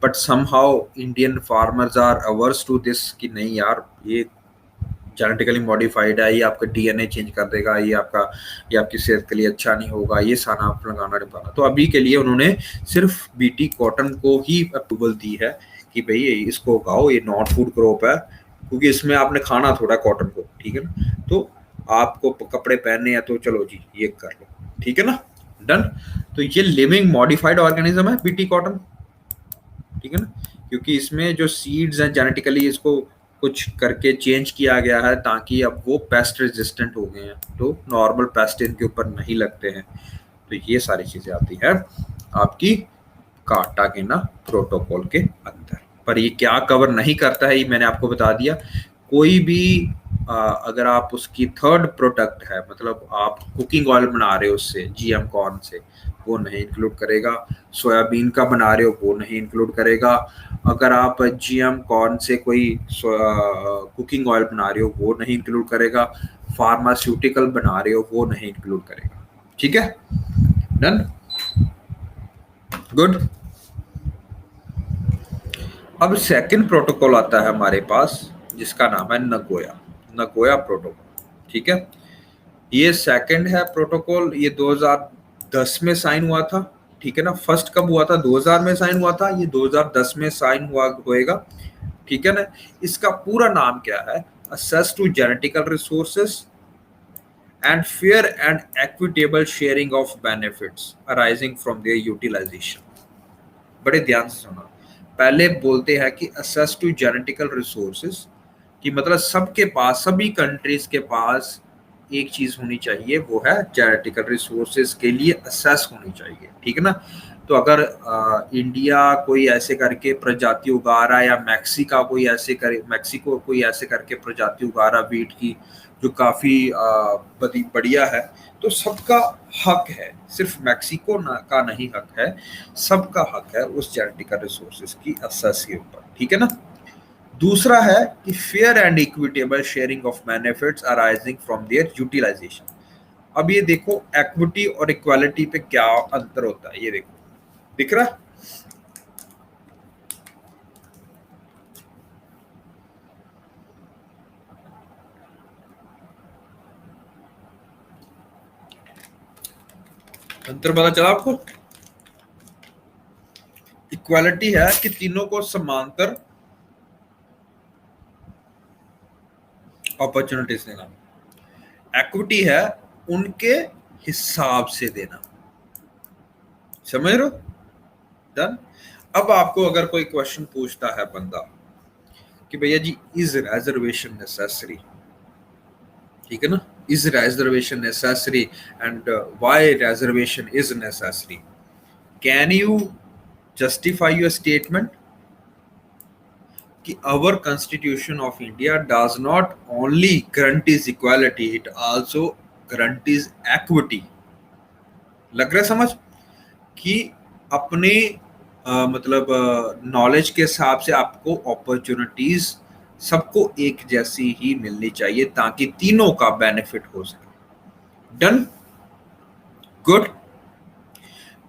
but somehow Indian farmers are averse to this कि नहीं यार ये जेनेटिकली मॉडिफाइड है, ये आपका डीएनए चेंज कर देगा, ये आपकी सेहत के लिए अच्छा नहीं होगा, ये सारा आप लगाना नहीं पाना। तो अभी के लिए उन्होंने सिर्फ बीटी कॉटन को ही अप्रूवल दी है कि भाई इसको उगाओ, ये नॉन फूड क्रॉप है, क्योंकि इसमें आपने खाना थोड़ा कॉटन को, ठीक है ना। तो आपको कपड़े पहनने हैं तो चलो जी ये कर लो, ठीक है ना, डन। तो ये लिविंग मॉडिफाइड ऑर्गेनिज्म है बीटी कॉटन, ठीक है ना, क्योंकि इसमें जो सीड्स हैं जेनेटिकली इसको कुछ करके चेंज किया गया है ताकि अब वो पेस्ट रेजिस्टेंट हो गए हैं, तो नॉर्मल पेस्ट इनके ऊपर नहीं लगते हैं। तो ये सारी चीजें आती है आपकी कार्टागेना प्रोटोकॉल के अंदर। पर ये क्या कवर नहीं करता है ये मैंने आपको बता दिया। कोई भी अगर आप उसकी थर्ड प्रोडक्ट है, मतलब आप कुकिंग ऑयल बना रहे हो उससे, जीएम कॉर्न से, वो नहीं इंक्लूड करेगा। सोयाबीन का बना रहे हो वो नहीं इंक्लूड करेगा। अगर आप जीएम कॉर्न से कोई कुकिंग ऑयल बना रहे हो वो नहीं इंक्लूड करेगा। फार्मास्यूटिकल बना रहे हो वो नहीं इंक्लूड करेगा, ठीक है, डन, गुड। अब सेकंड प्रोटोकॉल आता है हमारे पास जिसका नाम है नगोया, नगोया प्रोटोकॉल, ठीक है। ये सेकंड है प्रोटोकॉल, ये 2010 में साइन हुआ था, ठीक है ना। फर्स्ट कब हुआ था? 2000 में साइन हुआ था, ये 2010 में साइन हुआ होएगा, ठीक है ना। इसका पूरा नाम क्या है? Access to genetical resources and fair and equitable sharing of benefits arising from their utilisation. बड़े ध्यान से सुना, पहले बोलते हैं कि असेस टू जेनेटिकल रिसोर्सेज, कि मतलब सबके पास, सभी कंट्रीज के पास एक चीज होनी चाहिए, वो है जेनेटिकल रिसोर्सेज के लिए असेस होनी चाहिए, ठीक है ना। तो अगर इंडिया कोई ऐसे करके प्रजाति उगा रहा है, या मैक्सिको कोई ऐसे करके प्रजाति उगा रहा वीट की जो काफी बढ़िया है, तो सबका हक है, सिर्फ मैक्सिको का नहीं हक है, सबका हक है उस जेनेटिकल रिसोर्सेज की असेस के ऊपर, ठीक है ना। दूसरा है कि fair and equitable sharing of benefits arising from their utilisation. अब ये देखो इक्विटी और इक्वालिटी पे क्या अंतर होता है, ये देखो दिख रहा है। अंतर पता चला आपको? इक्वालिटी है कि तीनों को समांतर अपॉर्चुनिटीज देना, इक्विटी है उनके हिसाब से देना, समझ रहे हो? डन। अब आपको अगर कोई क्वेश्चन पूछता है बंदा कि भैया जी इज रिजर्वेशन नेसेसरी, ठीक है ना, is reservation necessary and why reservation is necessary, can you justify your statement कि our constitution of India does not only guarantees equality, it also guarantees equity। लग रहा है समझ कि अपने मतलब नॉलेज के हिसाब से आपको अपॉर्चुनिटीज सबको एक जैसी ही मिलनी चाहिए ताकि तीनों का बेनिफिट हो सके। Done, good.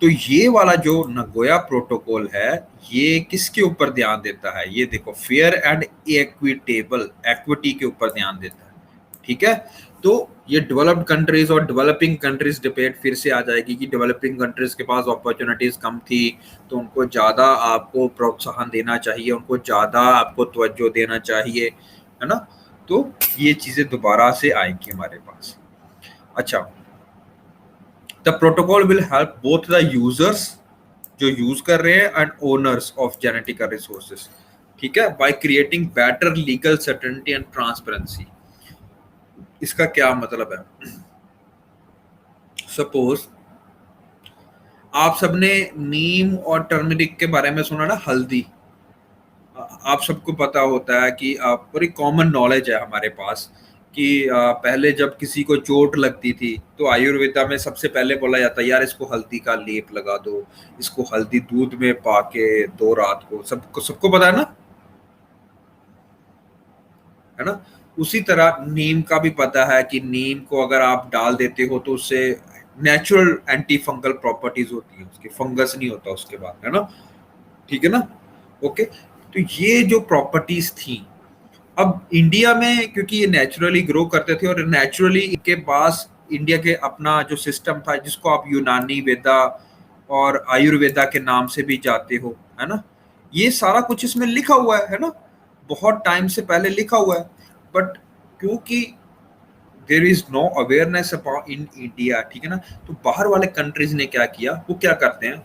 तो ये वाला जो नगोया प्रोटोकॉल है, ये किसके ऊपर ध्यान देता है? ये देखो फेयर एंड इक्विटेबल, इक्विटी के ऊपर ध्यान देता है, ठीक है। तो ये डेवलप्ड कंट्रीज और डेवलपिंग कंट्रीज डिबेट फिर से आ जाएगी कि डेवलपिंग कंट्रीज के पास अपॉर्चुनिटीज कम थी, तो उनको ज्यादा आपको प्रोत्साहन देना चाहिए, उनको ज्यादा आपको तवज्जो देना चाहिए, है ना। तो ये चीजें दोबारा से आएंगी हमारे पास। अच्छा, the protocol will help both the users जो यूज कर रहे हैं and owners of genetical resources, ठीक है, by creating better legal certainty and transparency. इसका क्या मतलब है? सपोज आप सबने नीम और टर्मरिक के बारे में सुना ना, हल्दी। आप सबको पता होता है कि बड़ी कॉमन नॉलेज है हमारे पास कि पहले जब किसी को चोट लगती थी तो आयुर्वेदा में सबसे पहले बोला जाता है यार इसको हल्दी का लेप लगा दो, इसको हल्दी दूध में पाके दो रात को। सबको सबको पता है ना। उसी तरह नीम का भी पता है कि नीम को अगर आप डाल देते हो तो उससे नेचुरल एंटी फंगल प्रॉपर्टीज होती है, उसकी फंगस नहीं होता उसके बाद, है ना, ठीक है ना। ओके, तो ये जो प्रॉपर्टीज थी, अब इंडिया में क्योंकि ये नेचुरली ग्रो करते थे और नेचुरली इनके पास इंडिया के अपना जो सिस्टम था जिसको आप यूनानी वेदा और आयुर्वेदा के नाम से भी जाते हो, है ना, ये सारा कुछ इसमें लिखा हुआ है ना, बहुत टाइम से पहले लिखा हुआ है। बट क्योंकि there is no awareness about in India, ठीक है ना, तो बाहर वाले कंट्रीज ने क्या किया, वो क्या करते हैं,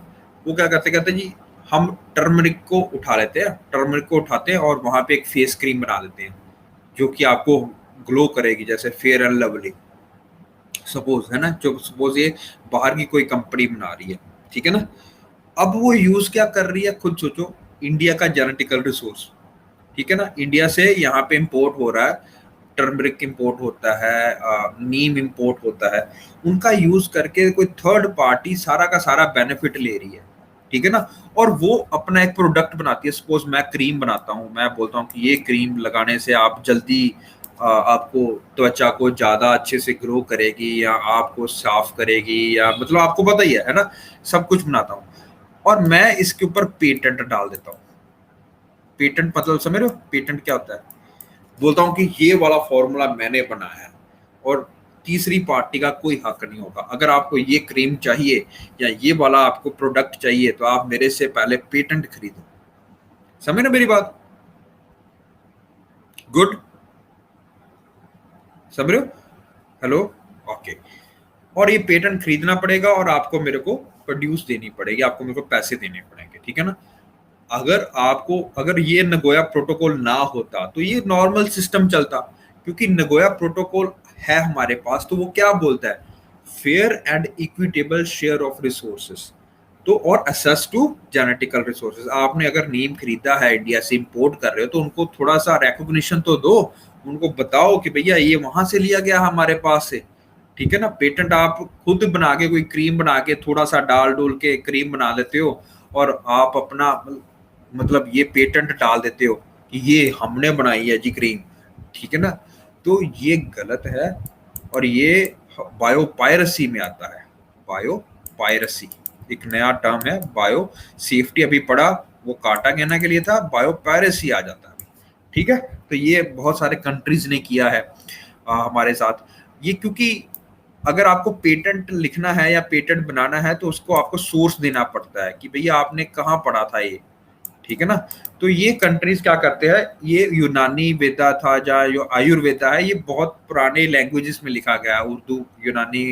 वो क्या करते कहते हैं जी हम टर्मरिक को उठा लेते हैं, टर्मरिक को उठाते हैं और वहां पे एक फेस क्रीम बना देते हैं जो कि आपको ग्लो करेगी, जैसे फेयर एंड लवली सपोज, है ना, जो सपोज ये बाहर की कोई कंपनी बना रही है, ठीक है ना। अब वो यूज क्या कर रही है, खुद सोचो, इंडिया का जेनेटिकल रिसोर्स, ठीक है ना, इंडिया से यहाँ पे इंपोर्ट हो रहा है, टर्मरिक इंपोर्ट होता है, नीम इंपोर्ट होता है, उनका यूज करके कोई थर्ड पार्टी सारा का सारा बेनिफिट ले रही है, ठीक है ना, और वो अपना एक प्रोडक्ट बनाती है। सपोज मैं क्रीम बनाता हूँ, मैं बोलता हूँ कि ये क्रीम लगाने से आप जल्दी आपको त्वचा को ज्यादा अच्छे से ग्रो करेगी या आपको साफ करेगी, या मतलब आपको पता ही है ना, सब कुछ बनाता हूँ और मैं इसके ऊपर पेटेंट डाल देता हूँ। पेटेंट मतलब समझ रहे हो, पेटेंट क्या होता है? बोलता हूँ कि ये वाला फॉर्मूला मैंने बनाया है और तीसरी पार्टी का कोई हक नहीं होगा। अगर आपको ये क्रीम चाहिए या ये वाला आपको प्रोडक्ट चाहिए तो आप मेरे से पहले पेटेंट खरीदो। समझ ना मेरी बात? गुड, समझ रहे हो? Hello, okay. और ये पेटेंट खरीदना पड़ेगा और आपको मेरे को प्रोड्यूस देनी पड़ेगी, आपको मेरे को पैसे देने पड़ेंगे, ठीक है ना। अगर ये नगोया प्रोटोकॉल ना होता तो ये नॉर्मल सिस्टम चलता, क्योंकि नगोया प्रोटोकॉल है हमारे पास, तो वो क्या बोलता है, fair and equitable share of resources, तो और असेस टू जेनेटिकल रिसोर्सेज। आपने अगर नीम खरीदा है, इंडिया से इंपोर्ट कर रहे हो, तो उनको थोड़ा सा रिकॉग्निशन तो दो, उनको बताओ कि भैया ये वहां से लिया गया हमारे पास से, ठीक है ना। पेटेंट आप खुद बना के कोई क्रीम बना के थोड़ा सा डाल डोल के क्रीम बना लेते हो, और आप अपना मतलब ये पेटेंट डाल देते हो कि ये हमने बनाई है जी क्रीम, ठीक है ना। तो ये गलत है, और ये बायोपायरेसी में आता है। बायोपायरेसी एक नया टर्म है। बायो सेफ्टी अभी पढ़ा, वो कार्टागेना के लिए था, बायोपायरेसी आ जाता है, ठीक है। तो ये बहुत सारे कंट्रीज ने किया है हमारे साथ ये, क्योंकि अगर आपको पेटेंट लिखना है या पेटेंट बनाना है तो उसको आपको सोर्स देना पड़ता है कि भैया आपने कहाँ पढ़ा था ये, ठीक है ना। तो ये कंट्रीज क्या करते हैं, ये यूनानी वेदा था, जहाँ जो आयुर्वेदा है, ये बहुत पुराने लैंग्वेजेस में लिखा गया है, उर्दू, यूनानी,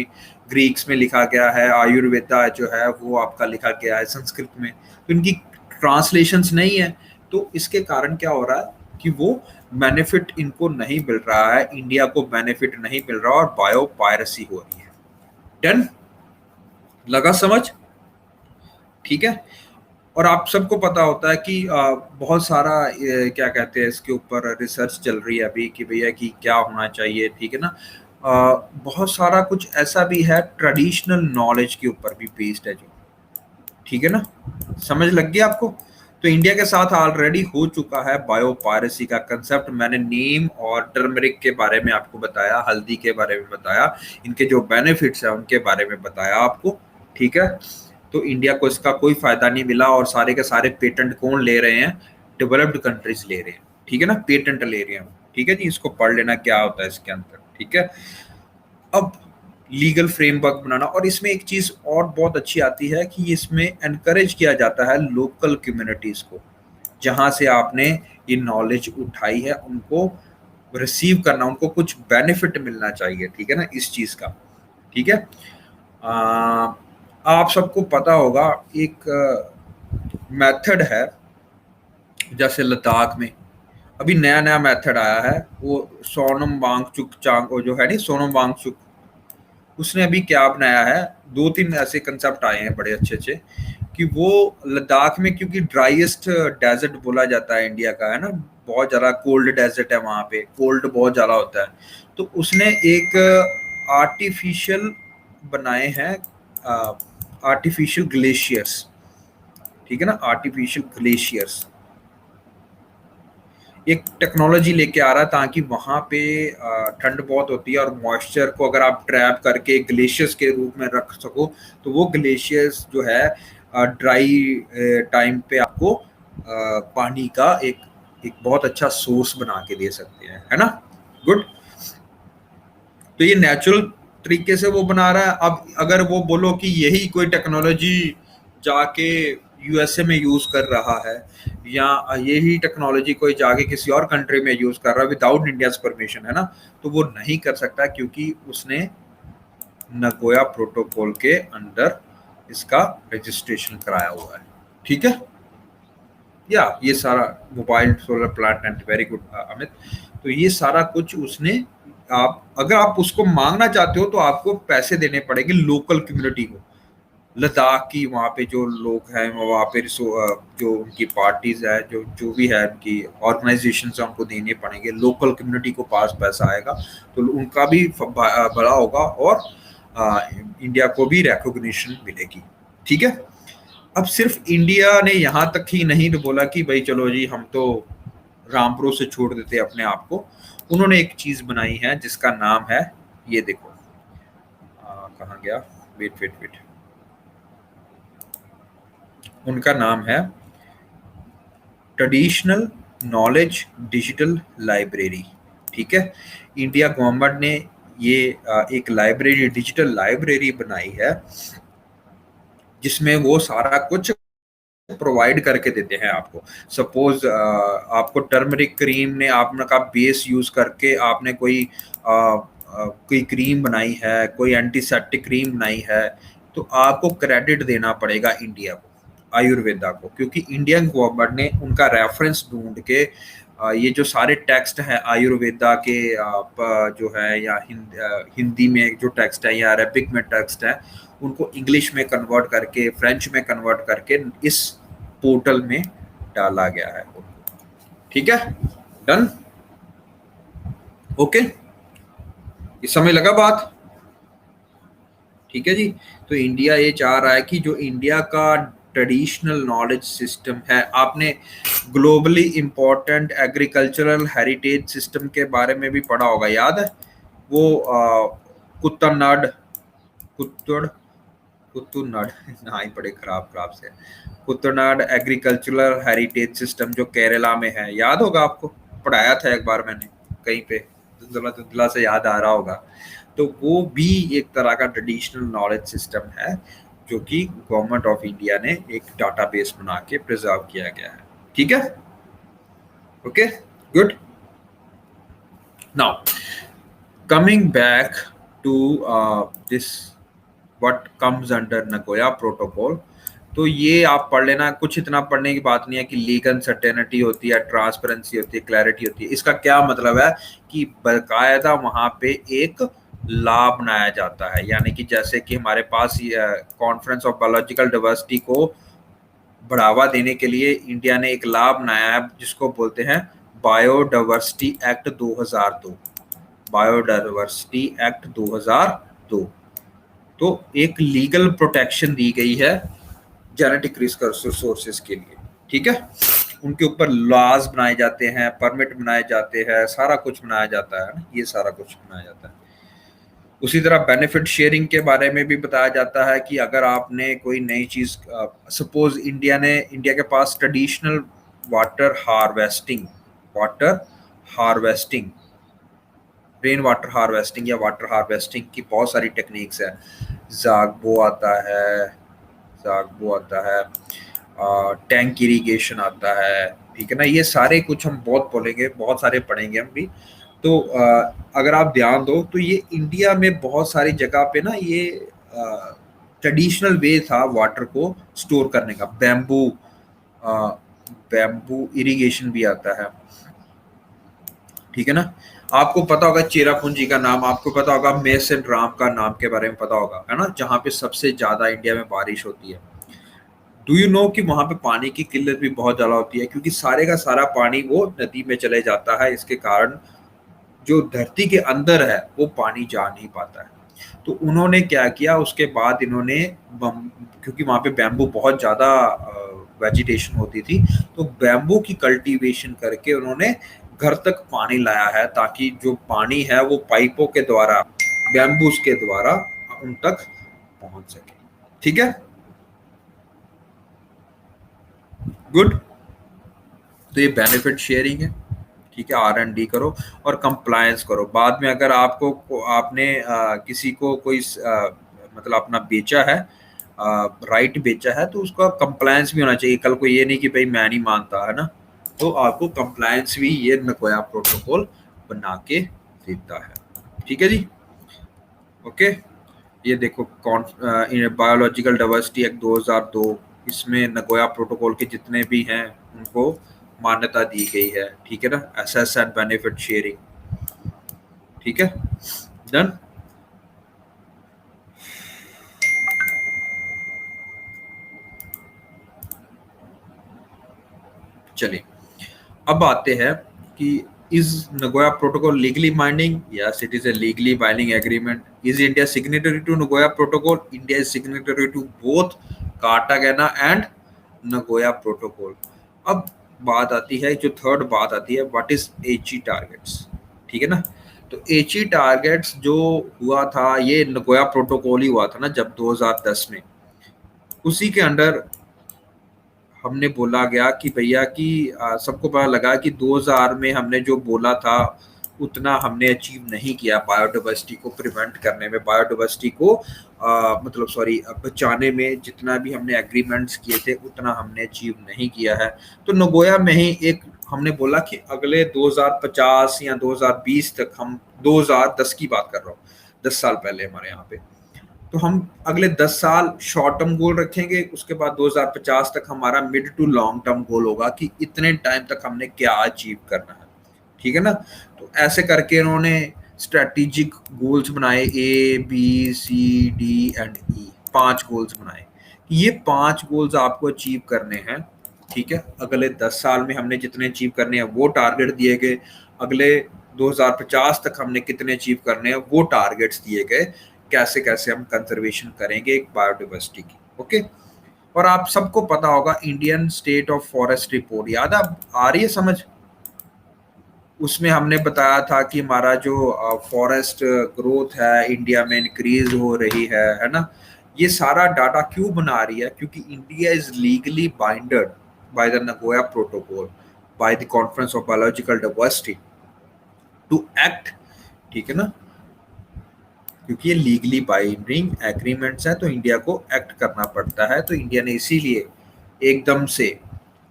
ग्रीक्स में लिखा गया है, आयुर्वेदा जो है वो आपका लिखा गया है संस्कृत में, तो इनकी ट्रांसलेशंस नहीं है। तो इसके कारण क्या हो रहा है कि वो बेनिफिट इनको नहीं मिल रहा है, इंडिया को बेनिफिट नहीं मिल रहा, और बायो पायरेसी हो रही है। डन, लगा समझ, ठीक है। और आप सबको पता होता है कि बहुत सारा क्या कहते हैं इसके ऊपर रिसर्च चल रही है अभी कि भैया कि क्या होना चाहिए, ठीक है ना। बहुत सारा कुछ ऐसा भी है ट्रेडिशनल नॉलेज के ऊपर भी बेस्ड है जो, ठीक है ना, समझ लग गया आपको। तो इंडिया के साथ ऑलरेडी हो चुका है बायोपायरेसी का कंसेप्ट। मैंने नीम और टर्मरिक के बारे में आपको बताया, हल्दी के बारे में बताया, इनके जो बेनिफिट्स है उनके बारे में बताया आपको, ठीक है। तो इंडिया को इसका कोई फायदा नहीं मिला, और सारे के सारे पेटेंट कौन ले रहे हैं, डेवलप्ड कंट्रीज ले रहे हैं, ठीक है ना, पेटेंट ले रहे हैं, ठीक है जी। इसको पढ़ लेना क्या होता है इसके अंदर, ठीक है। अब लीगल फ्रेमवर्क बनाना, और इसमें एक चीज और बहुत अच्छी आती है कि इसमें एनकरेज किया जाता है लोकल कम्युनिटीज को, जहां से आपने ये नॉलेज उठाई है उनको रिसीव करना, उनको कुछ बेनिफिट मिलना चाहिए, ठीक है ना, इस चीज का, ठीक है। आप सबको पता होगा एक मेथड है, जैसे लद्दाख में अभी नया नया मेथड आया है, वो सोनम वांगचुक चांग, वो जो है नहीं सोनम वांगचुक, उसने अभी क्या बनाया है, दो तीन ऐसे कंसेप्ट आए हैं बड़े अच्छे अच्छे, कि वो लद्दाख में, क्योंकि ड्राइएस्ट डेजर्ट बोला जाता है इंडिया का, है ना, बहुत ज्यादा कोल्ड डेजर्ट है वहां पे, कोल्ड बहुत ज्यादा होता है। तो उसने एक आर्टिफिशियल बनाए हैं, आर्टिफिशियल ग्लेशियर्स, ठीक है ना, आर्टिफिशियल ग्लेशियर्स, एक टेक्नोलॉजी लेके आ रहा है, ताकि वहां पे ठंड बहुत होती है, और मॉइस्चर को अगर आप ट्रैप करके ग्लेशियर्स के रूप में रख सको, तो वो ग्लेशियर्स जो है ड्राई टाइम पे आपको पानी का एक बहुत अच्छा सोर्स बना के दे सकते हैं, है ना। गुड। तो ये नेचुरल तरीके से वो बना रहा है। अब अगर वो बोलो कि यही कोई टेक्नोलॉजी जाके यूएसए में यूज कर रहा है, या यही टेक्नोलॉजी कोई जाके किसी और कंट्री में यूज कर रहा है विदाउट इंडियाज परमिशन, है ना, तो वो नहीं कर सकता, क्योंकि उसने नगोया प्रोटोकॉल के अंदर इसका रजिस्ट्रेशन कराया हुआ है, ठीक है। या ये सारा mobile solar plant and very good Amit, तो ये सारा कुछ उसने, आप अगर आप उसको मांगना चाहते हो तो आपको पैसे देने पड़ेंगे लोकल कम्युनिटी को, लद्दाख की वहाँ पे जो लोग हैं, वहाँ पे जो उनकी पार्टीज है, जो जो भी है उनकी ऑर्गेनाइजेशन है, उनको देने पड़ेंगे, लोकल कम्युनिटी को पास पैसा आएगा, तो उनका भी बड़ा होगा, और इंडिया को भी रिकॉग्निशन मिलेगी, ठीक है। अब सिर्फ इंडिया ने यहाँ तक ही नहीं तो बोला कि भाई चलो जी हम तो रामपुर से छोड़ देते अपने आप को, उन्होंने एक चीज बनाई है जिसका नाम है, ये देखो कहाँ गया, वेट वेट वेट, उनका नाम है ट्रेडिशनल नॉलेज डिजिटल लाइब्रेरी, ठीक है। इंडिया गवर्नमेंट ने ये एक लाइब्रेरी, डिजिटल लाइब्रेरी बनाई है, जिसमें वो सारा कुछ प्रोवाइड करके देते हैं आपको। सपोज आपको टर्मरिक क्रीम ने आपका बेस यूज करके आपने कोई क्रीम बनाई है, कोई एंटीसेप्टिक क्रीम बनाई है, तो आपको क्रेडिट देना पड़ेगा इंडिया को, आयुर्वेदा को, क्योंकि इंडियन गवर्नमेंट ने उनका रेफरेंस ढूंढ के ये जो सारे टेक्स्ट हैं आयुर्वेदा के जो है या हिंदी में जो टेक्स्ट है या अरबिक में टेक्स्ट है, उनको इंग्लिश में कन्वर्ट करके, फ्रेंच में कन्वर्ट करके इस पोर्टल में डाला गया है। ठीक है, डन, ओके, इस समय लगा बात? ठीक है जी। तो इंडिया ये चाह रहा है कि जो इंडिया का ट्रेडिशनल नॉलेज सिस्टम है, आपने globally important agricultural heritage system के बारे में भी पढ़ा होगा, याद है? वो कुत्तनाड कुत्तुनाड ना ही पड़े खराब खराब से, कुत्तनाड एग्रीकल्चरल हेरिटेज सिस्टम जो केरला में है, याद होगा आपको, पढ़ाया था एक बार मैंने कहीं पे, धुंधला से याद आ रहा होगा। तो वो भी एक तरह का ट्रेडिशनल नॉलेज सिस्टम है जो कि गवर्नमेंट ऑफ इंडिया ने एक डाटाबेस बना के प्रिजर्व किया गया है। ठीक है, okay, good. Now coming back to this what comes under Nagoya protocol, तो ये आप पढ़ लेना, कुछ इतना पढ़ने की बात नहीं है कि लीगल सर्टेनिटी होती है, ट्रांसपेरेंसी होती है, क्लैरिटी होती है। इसका क्या मतलब है कि बाकायदा वहां पे एक लॉ बनाया जाता है, यानी कि जैसे कि हमारे पास कॉन्फ्रेंस ऑफ बायोलॉजिकल डाइवर्सिटी को बढ़ावा देने के लिए इंडिया ने एक लॉ बनाया है जिसको बोलते हैं बायोडाइवर्सिटी एक्ट 2002, बायोडाइवर्सिटी एक्ट 2002। तो एक लीगल प्रोटेक्शन दी गई है जेनेटिक रिसोर्सेज के लिए। ठीक है, उनके ऊपर लॉज बनाए जाते हैं, परमिट बनाए जाते हैं, सारा कुछ बनाया जाता है ना, ये सारा कुछ बनाया जाता है। उसी तरह बेनिफिट शेयरिंग के बारे में भी बताया जाता है कि अगर आपने कोई नई चीज, सपोज इंडिया के पास traditional water harvesting rain water harvesting या वाटर हार्वेस्टिंग की बहुत सारी टेक्निक्स है। जागबो आता है, टैंक इरिगेशन आता है, ठीक है ना, ये सारे कुछ हम बहुत बोलेंगे, बहुत सारे पढ़ेंगे हम भी। तो अगर आप ध्यान दो तो ये इंडिया में बहुत सारी जगह पे ना ये ट्रेडिशनल वे था वाटर को स्टोर करने का। बैम्बू इरिगेशन भी आता है, ठीक है ना। आपको पता होगा चेरापूंजी का नाम, आपको पता होगा मेसन ड्राम का नाम के बारे में पता होगा, है ना, जहाँ पे सबसे ज्यादा इंडिया में बारिश होती है। डू यू नो कि वहां पे पानी की किल्लत भी बहुत ज्यादा होती है, क्योंकि सारे का सारा पानी वो नदी में चले जाता है। इसके कारण जो धरती के अंदर है वो पानी जा नहीं पाता है। तो उन्होंने क्या किया, उसके बाद इन्होंने क्योंकि वहां पे बैम्बू बहुत ज्यादा वेजिटेशन होती थी, तो बैम्बू की कल्टीवेशन करके उन्होंने घर तक पानी लाया है, ताकि जो पानी है वो पाइपों के द्वारा, बैम्बूस के द्वारा उन तक पहुंच सके। ठीक है, गुड। तो ये बेनिफिट शेयरिंग है, ठीक है। R&D करो और कंप्लायंस करो। बाद में अगर आपने किसी को कोई मतलब अपना बेचा है, राइट बेचा है, तो उसका कंप्लायंस भी होना चाहिए। कल को ये नहीं कि भाई मैं नहीं मानता, है ना, तो आपको कंप्लायंस भी ये नगोया प्रोटोकॉल बना के देता है। ठीक है जी, ओके। ये देखो बायोलॉजिकल डाइवर्सिटी एक्ट 2002, इसमें नगोया प्रोटोकॉल के जितने भी हैं उनको मान्यता दी गई है। ठीक है ना, एसेस एंड बेनिफिट शेयरिंग। ठीक है, डन। चलिए अब आते हैं कि is Nagoya protocol legally binding? Yes, it is a legally binding agreement. Is India signatory to Nagoya Protocol? India is signatory to both Cartagena and Nagoya Protocol. अब बात आती है, जो थर्ड बात आती है, व्हाट इज HE टारगेट्स। ठीक है ना, तो HE टारगेट्स जो हुआ था ये नगोया प्रोटोकॉल ही हुआ था ना जब 2010 में, उसी के अंडर हमने बोला गया कि भैया कि सबको पता लगा कि 2000 में हमने जो बोला था उतना हमने अचीव नहीं किया बायोडाइवर्सिटी को प्रिवेंट करने में, बायोडाइवर्सिटी को मतलब सॉरी बचाने में, जितना भी हमने एग्रीमेंट्स किए थे उतना हमने अचीव नहीं किया है। तो नगोया में ही एक हमने बोला कि अगले 2050 या 2020 तक, हम 2010 की बात कर रहा हूँ, 10 साल पहले हमारे यहाँ पे, तो हम अगले 10 साल शॉर्ट टर्म गोल रखेंगे, उसके बाद 2050 तक हमारा mid to long term goal होगा कि इतने टाइम तक हमने क्या अचीव करना है, ठीक है ना। तो ऐसे करके इन्होंने स्ट्रेटेजिक गोल्स बनाए, A B C D and E, 5 goals बनाए। ये 5 गोल्स आपको अचीव करने हैं, ठीक है। अगले 10 साल में हमने जितने अचीव करने हैं वो टारगेट दिए गए, अगले 2050 तक हमने कितने अचीव करने हैं वो टारगेट्स दिए गए, कैसे कैसे हम कंजर्वेशन करेंगे एक बायोडाइवर्सिटी की। ओके, और आप सबको पता होगा Indian state of forest report, याद आ रही है समझ? उसमें हमने बताया था कि हमारा जो फॉरेस्ट ग्रोथ है इंडिया में इंक्रीज हो रही है ना। ये सारा डाटा क्यों बना रही है? क्योंकि India is legally binded by the Nagoya protocol by the conference of biological diversity to act, ठीक है ना। क्योंकि ये लीगली बाइंडिंग एग्रीमेंट्स हैं तो इंडिया को एक्ट करना पड़ता है। तो इंडिया ने इसीलिए एकदम से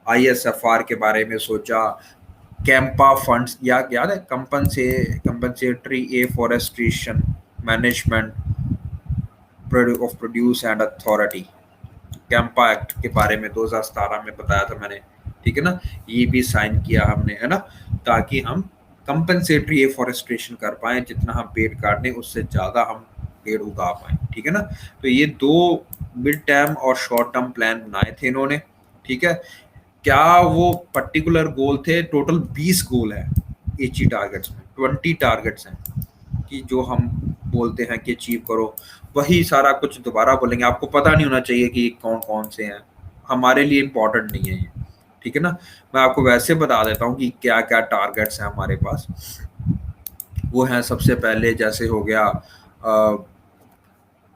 आईएसएफआर के बारे में सोचा, कैंपा फंड्स याद है, compensatory afforestation management of produce and authority, Campa act के बारे में 2017 में बताया था मैंने, ठीक है ना। ये भी साइन किया हमने, है ना, ताकि हम कंपनसेटरी एफॉरेस्टेशन कर पाए, जितना हम पेड़ काटने उससे ज्यादा हम पेड़ उगा पाए, ठीक है ना। तो ये 2 मिड टर्म और शॉर्ट टर्म प्लान बनाए थे इन्होंने, ठीक है। क्या वो पर्टिकुलर गोल थे? टोटल 20 गोल है एची टारगेट्स में, 20 टारगेट्स हैं कि जो हम बोलते हैं कि अचीव करो, वही सारा कुछ दोबारा बोलेंगे। आपको पता नहीं होना चाहिए कि कौन कौन से हैं, हमारे लिए इम्पोर्टेंट नहीं है ये, ठीक है ना। मैं आपको वैसे बता देता हूँ कि क्या क्या टारगेट्स हैं हमारे पास। वो हैं, सबसे पहले जैसे हो गया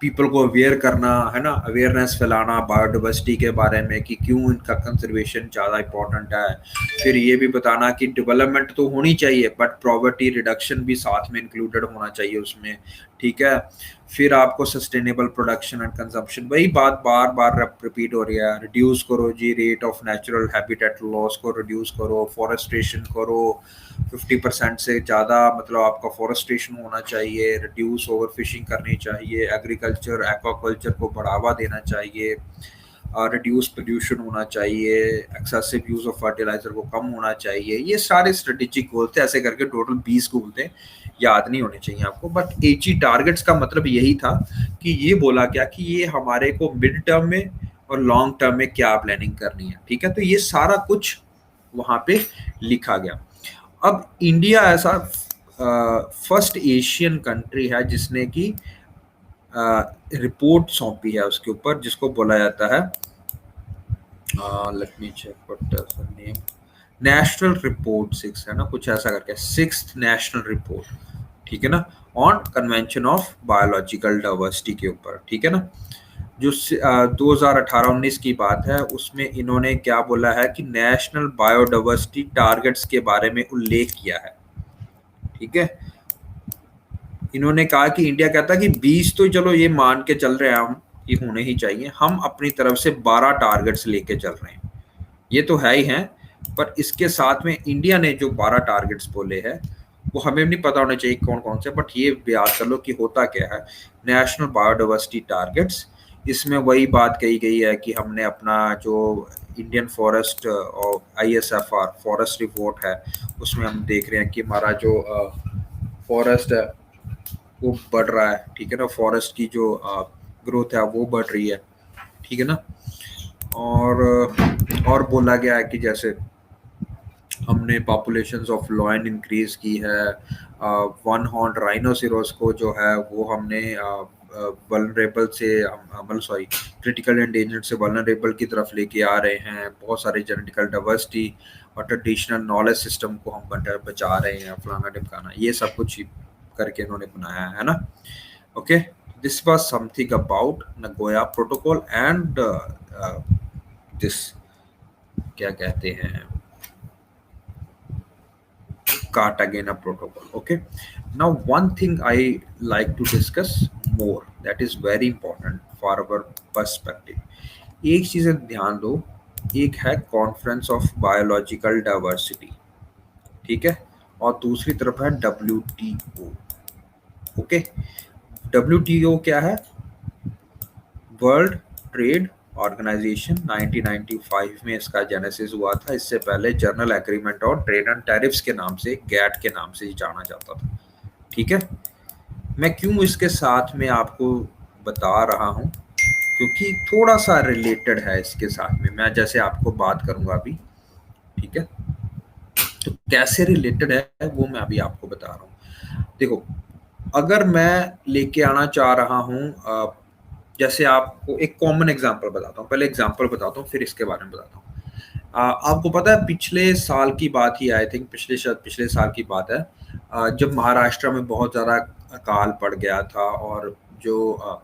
पीपल को अवेयर करना, है ना, अवेयरनेस फैलाना बायोडाइवर्सिटी के बारे में कि क्यों इनका कंजर्वेशन ज़्यादा इम्पोर्टेंट है। फिर ये भी बताना कि डेवलपमेंट तो होनी चाहिए बट पॉवर्टी रिडक्शन भी साथ में इंक्लूडेड होना चाहिए उसमें, ठीक है। फिर आपको सस्टेनेबल प्रोडक्शन एंड कंजम्पशन, वही बात बार बार रिपीट हो रही है, रिड्यूस करो जी rate of natural habitat loss को, रिड्यूस करो, फॉरेस्टेशन करो, 50% से ज़्यादा मतलब आपका फॉरेस्टेशन होना चाहिए, रिड्यूस ओवर फिशिंग करनी चाहिए, एग्रीकल्चर एक्वाकल्चर को बढ़ावा देना चाहिए, रिड्यूस पोल्यूशन होना चाहिए, एक्सेसिव यूज ऑफ फर्टिलाइजर को कम होना चाहिए। ये सारे स्ट्रेटेजिक गोल थे, ऐसे करके टोटल 20 गोल थे, याद नहीं होने चाहिए आपको। बट एची टारगेट्स का मतलब यही था कि ये बोला क्या कि ये हमारे को मिड टर्म में और लॉन्ग टर्म में क्या प्लानिंग करनी है, ठीक है। तो ये सारा कुछ वहां पे लिखा गया। अब इंडिया ऐसा फर्स्ट एशियन कंट्री है जिसने की रिपोर्ट सौंपी है उसके ऊपर, जिसको बोला जाता है, let me check what is the name, national report 6 है ना, कुछ ऐसा करके, 6th नेशनल रिपोर्ट, ठीक है ना, on convention of biological diversity के ऊपर, ठीक है ना। जो 2018-19 की बात है, उसमें इन्होंने क्या बोला है कि नेशनल बायोडाइवर्सिटी टारगेट्स के बारे में उल्लेख किया है, ठीक है। इन्होंने कहा कि इंडिया कहता है कि 20 तो चलो ये मान के चल रहे हैं हम, ये होने ही चाहिए, हम अपनी तरफ से 12 टारगेट्स लेके चल रहे हैं, ये तो है ही हैं, पर इसके साथ में इंडिया ने जो 12 टारगेट्स बोले हैं वो हमें भी नहीं पता होना चाहिए कौन कौन से, बट ये याद कर लो कि होता क्या है। नेशनल बायोडाइवर्सिटी टारगेट्स, इसमें वही बात कही गई है कि हमने अपना जो इंडियन फॉरेस्ट और आईएसएफआर फॉरेस्ट रिपोर्ट है उसमें हम देख रहे हैं कि हमारा जो फॉरेस्ट है वो बढ़ रहा है, ठीक है ना, फॉरेस्ट की जो ग्रोथ है वो बढ़ रही है, ठीक है ना। और बोला गया है कि जैसे हमने पॉपुलेशंस ऑफ लॉयन इंक्रीज की है, वन हॉर्न राइनोसिरोस को जो है वो हमने वल्नरेबल से मतलब सॉरी क्रिटिकल एंडेंजर्ड से वल्नरेबल की तरफ लेके आ रहे हैं, बहुत सारे जेनेटिकल डाइवर्सिटी और ट्रेडिशनल नॉलेज सिस्टम को हम बचा रहे हैं, फलाना ढिमकाना, ये सब कुछ करके इन्होंने बनाया है ना। Okay, this was something about Nagoya protocol and this क्या कहते हैं, Cartagena protocol. Okay, now one thing I like to discuss more that is very important for our perspective. एक चीज ध्यान दो, एक है कॉन्फ्रेंस ऑफ बायोलॉजिकल डाइवर्सिटी, ठीक है, और दूसरी तरफ है WTO। ओके, WTO क्या है? वर्ल्ड ट्रेड ऑर्गेनाइजेशन 1995 में इसका जेनेसिस हुआ था। इससे पहले जनरल एग्रीमेंट और ट्रेड एंड टैरिफ्स के नाम से, गैट के नाम से जाना जाता था। ठीक है, मैं क्यों इसके साथ में आपको बता रहा हूँ, क्योंकि थोड़ा सा रिलेटेड है इसके साथ में, मैं जैसे आपको बात करूंगा अभी। ठीक है, तो कैसे रिलेटेड है वो मैं अभी आपको बता रहा हूँ। देखो, अगर मैं लेके आना चाह रहा हूँ, जैसे आपको एक कॉमन एग्जांपल बताता हूँ, पहले एग्जांपल बताता हूँ फिर इसके बारे में बताता हूँ। आपको पता है पिछले साल की बात ही, आई थिंक पिछले साल की बात है, जब महाराष्ट्र में बहुत ज़्यादा अकाल पड़ गया था और जो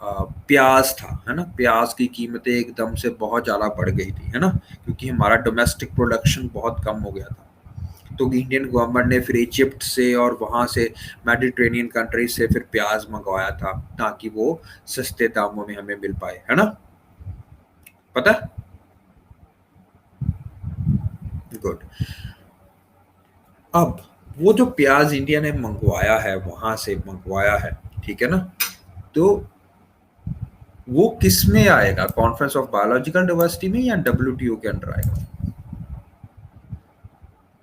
प्याज था, है ना, प्याज की कीमतें एकदम से बहुत ज़्यादा बढ़ गई थी, है ना, क्योंकि हमारा डोमेस्टिक प्रोडक्शन बहुत कम हो गया था। तो इंडियन गवर्नमेंट ने फिर इजिप्ट से और वहाँ से मेडिटेरेनियन कंट्रीज से फिर प्याज मंगवाया था, ताकि वो सस्ते दामों में हमें मिल पाए, है ना, पता। गुड। अब वो जो प्याज इंडिया ने मंगवाया है, वहां से मंगवाया है, ठीक है ना, तो वो किस में आएगा, कॉन्फ्रेंस ऑफ बायोलॉजिकल डाइवर्सिटी में या डब्ल्यूटीओ के अंडर आएगा?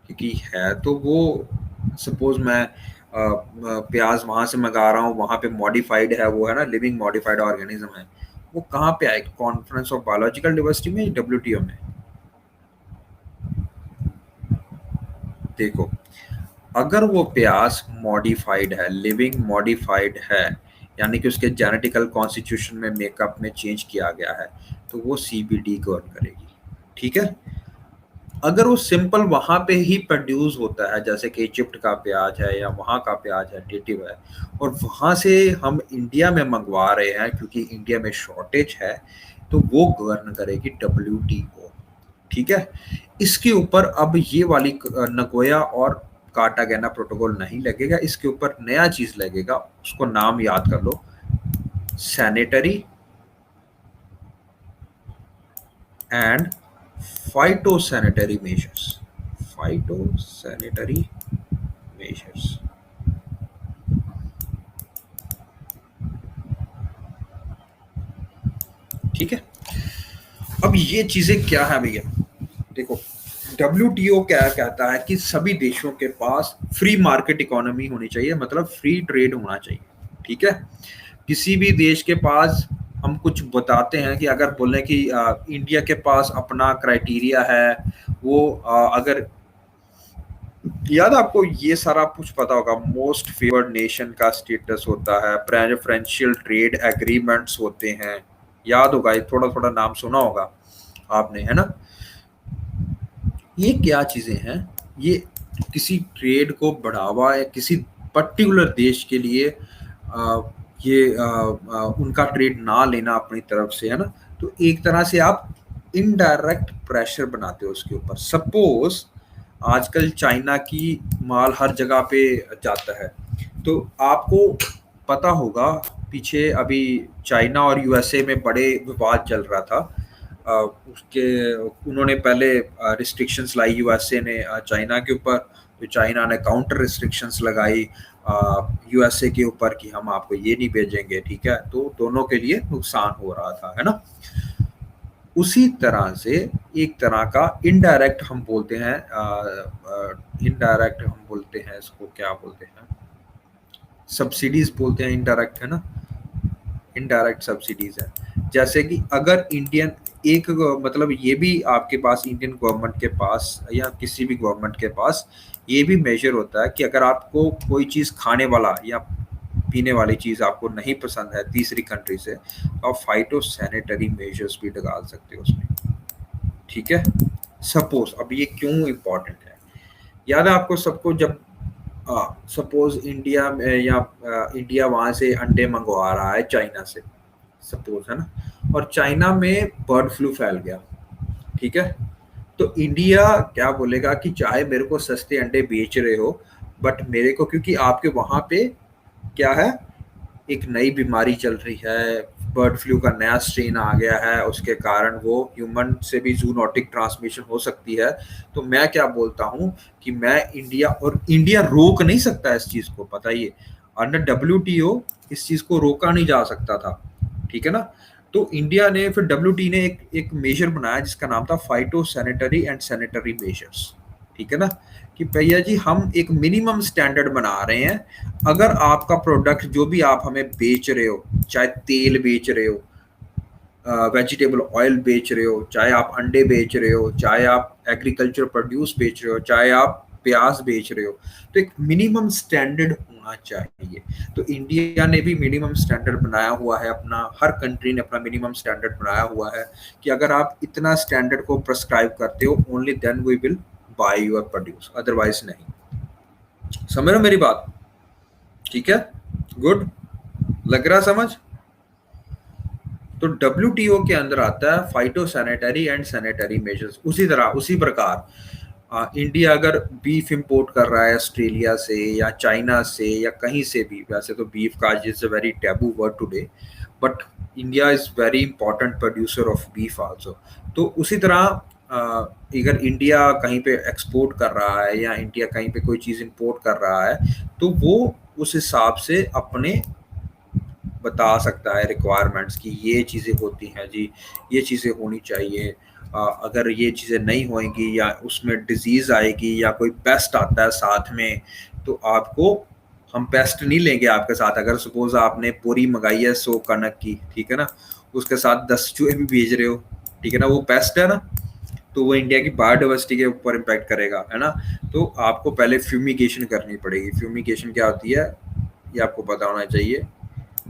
क्योंकि है तो वो, सपोज मैं प्याज वहां से मंगा रहा हूँ, वहां पे मॉडिफाइड है वो, है ना, लिविंग मॉडिफाइड ऑर्गेनिज्म है, वो कहाँ पे आएगा, कॉन्फ्रेंस ऑफ बायोलॉजिकल डाइवर्सिटी में या डब्ल्यूटीओ में? देखो, अगर वो प्याज मॉडिफाइड है, लिविंग मॉडिफाइड है, यानी कि उसके जेनेटिकल कॉन्स्टिट्यूशन में, मेकअप में चेंज किया गया है, तो वो सीबीडी गवर्न करेगी। ठीक है, अगर वो सिंपल वहां पे ही प्रोड्यूस होता है, जैसे कि इजिप्ट का प्याज है या वहां का प्याज है, नेटिव है, और वहां से हम इंडिया में मंगवा रहे हैं क्योंकि इंडिया में शॉर्टेज है, तो वो गवर्न करेगी डब्ल्यूटीओ। ठीक है, इसके ऊपर अब ये वाली नगोया और कार्टागेना प्रोटोकॉल नहीं लगेगा, इसके ऊपर नया चीज लगेगा, उसको नाम याद कर लो, sanitary and phytosanitary measures. Phytosanitary measures. ठीक है, अब ये चीजें क्या है भैया, देखो, डब्ल्यूटीओ क्या कहता है कि सभी देशों के पास फ्री मार्केट इकोनॉमी होनी चाहिए, मतलब फ्री ट्रेड होना चाहिए। ठीक है, किसी भी देश के पास, हम कुछ बताते हैं कि अगर बोलें कि इंडिया के पास अपना क्राइटेरिया है, वो अगर याद आपको ये सारा कुछ पता होगा, मोस्ट फेवर्ड नेशन का स्टेटस होता है, प्रेफरेंशियल ट्रेड एग्रीमेंट्स होते हैं, याद होगा, ये थोड़ा थोड़ा नाम सुना होगा आपने, है ना। ये क्या चीजें हैं, ये किसी ट्रेड को बढ़ावा या किसी पर्टिकुलर देश के लिए उनका ट्रेड ना लेना अपनी तरफ से, है ना, तो एक तरह से आप इनडायरेक्ट प्रेशर बनाते हो उसके ऊपर। सपोज आजकल चाइना की माल हर जगह पे जाता है, तो आपको पता होगा पीछे अभी चाइना और यूएसए में बड़े विवाद चल रहा था, उसके उन्होंने पहले रिस्ट्रिक्शंस लाई यूएसए ने चाइना के ऊपर, तो चाइना ने काउंटर रिस्ट्रिक्शंस लगाई यूएसए के ऊपर कि हम आपको ये नहीं भेजेंगे। ठीक है, तो दोनों के लिए नुकसान हो रहा था, है ना। उसी तरह से एक तरह का इनडायरेक्ट हम बोलते हैं, इनडायरेक्ट हम बोलते हैं इसको, क्या बोलते हैं, सब्सिडीज बोलते हैं इनडायरेक्ट, है ना, इनडायरेक्ट सब्सिडीज है। जैसे कि अगर इंडियन एक, मतलब ये भी आपके पास इंडियन गवर्नमेंट के पास या किसी भी गवर्नमेंट के पास ये भी मेजर होता है कि अगर आपको कोई चीज़ खाने वाला या पीने वाली चीज़ आपको नहीं पसंद है तीसरी कंट्री से, तो आप फाइटो सैनिटरी मेजर्स भी डाल सकते हो उसमें। ठीक है, सपोज, अब ये क्यों इम्पोर्टेंट है, याद है आपको सबको, जब सपोज इंडिया में या इंडिया वहां से अंडे मंगवा रहा है चाइना से, सपोज, है ना, और चाइना में बर्ड फ्लू फैल गया। ठीक है, तो इंडिया क्या बोलेगा कि चाहे मेरे को सस्ते अंडे बेच रहे हो, बट मेरे को, क्योंकि आपके वहां पे क्या है, एक नई बीमारी चल रही है, बर्ड फ्लू का नया स्ट्रेन आ गया है, उसके कारण वो ह्यूमन से भी जूनोटिक ट्रांसमिशन हो सकती है। तो मैं क्या बोलता हूँ कि मैं इंडिया, और इंडिया रोक नहीं सकता इस चीज को, पता ही है, अंडर डब्ल्यूटीओ इस चीज को रोका नहीं जा सकता था, ठीक है ना। तो इंडिया ने फिर डब्ल्यूटी ने एक मेजर बनाया जिसका नाम था phyto sanitary and sanitary measures, ठीक है ना, कि भैया जी हम एक मिनिमम स्टैंडर्ड बना रहे हैं। अगर आपका प्रोडक्ट जो भी आप हमें बेच रहे हो, चाहे तेल बेच रहे हो, वेजिटेबल ऑयल बेच रहे हो, चाहे आप अंडे बेच रहे हो, चाहे आप एग्रीकल्चर प्रोड्यूस बेच रहे हो, चाहे आप प्याज बेच रहे हो, तो एक मिनिमम स्टैंडर्ड होना चाहिए। तो इंडिया ने भी मिनिमम स्टैंडर्ड बनाया हुआ है अपना, हर कंट्री ने अपना मिनिमम स्टैंडर्ड बनाया हुआ है कि अगर आप इतना स्टैंडर्ड को प्रेस्क्राइब करते हो only then we will buy your produce, otherwise नहीं। समझ रहे हो मेरी बात? ठीक है, गुड, लग रहा समझ? तो डब्ल्यूटीओ के अंदर आता है phyto sanitary and sanitary measures. उसी तरह उसी प्रकार इंडिया अगर बीफ इंपोर्ट कर रहा है ऑस्ट्रेलिया से या चाइना से या कहीं से भी, वैसे तो बीफ का is a very taboo word today, but India is very important producer of beef also. तो उसी तरह अगर इंडिया कहीं पे एक्सपोर्ट कर रहा है या इंडिया कहीं पे कोई चीज़ इंपोर्ट कर रहा है, तो वो उस हिसाब से अपने बता सकता है रिक्वायरमेंट्स की ये चीज़ें होती हैं जी, ये चीज़ें होनी चाहिए। अगर ये चीज़ें नहीं होंगी या उसमें डिजीज़ आएगी या कोई पेस्ट आता है साथ में, तो आपको हम पेस्ट नहीं लेंगे आपके साथ। अगर सपोज आपने पूरी मंगाई है 100 कनक की, ठीक है ना, उसके साथ 10 चूहे भी भेज रहे हो, ठीक है ना, वो पेस्ट है ना, तो वो इंडिया की बायोडाइवर्सिटी के ऊपर इम्पैक्ट करेगा, है ना। तो आपको पहले फ्यूमिगेशन करनी पड़ेगी। फ्यूमिगेशन क्या होती है ये आपको पता होना चाहिए,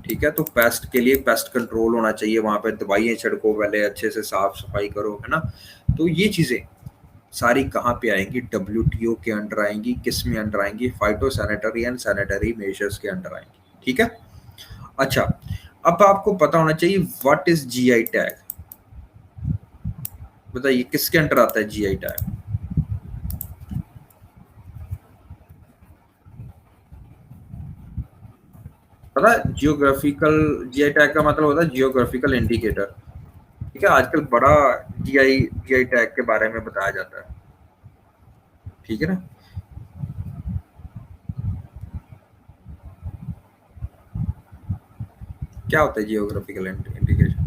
ठीक है। तो पेस्ट के लिए पेस्ट कंट्रोल होना चाहिए, वहां पे दवाइयाँ छिड़को, पहले अच्छे से साफ सफाई करो, है ना। तो ये चीजें सारी कहाँ पे आएंगी? डब्ल्यूटीओ के अंडर आएंगी। किस में अंडर आएंगी? Phyto sanitary and sanitary measures के अंडर आएंगी, ठीक है। अच्छा, अब आपको पता होना चाहिए व्हाट इज जीआई टैग। बताइए किसके अंडर आता है जीआई टैग? पता है? जियोग्राफिकल, जीआई टैग का मतलब होता है जियोग्राफिकल इंडिकेटर, ठीक है। आजकल बड़ा जीआई जीआई टैग के बारे में बताया जाता है, ठीक है ना। क्या होता है जियोग्राफिकल इंडिकेशन?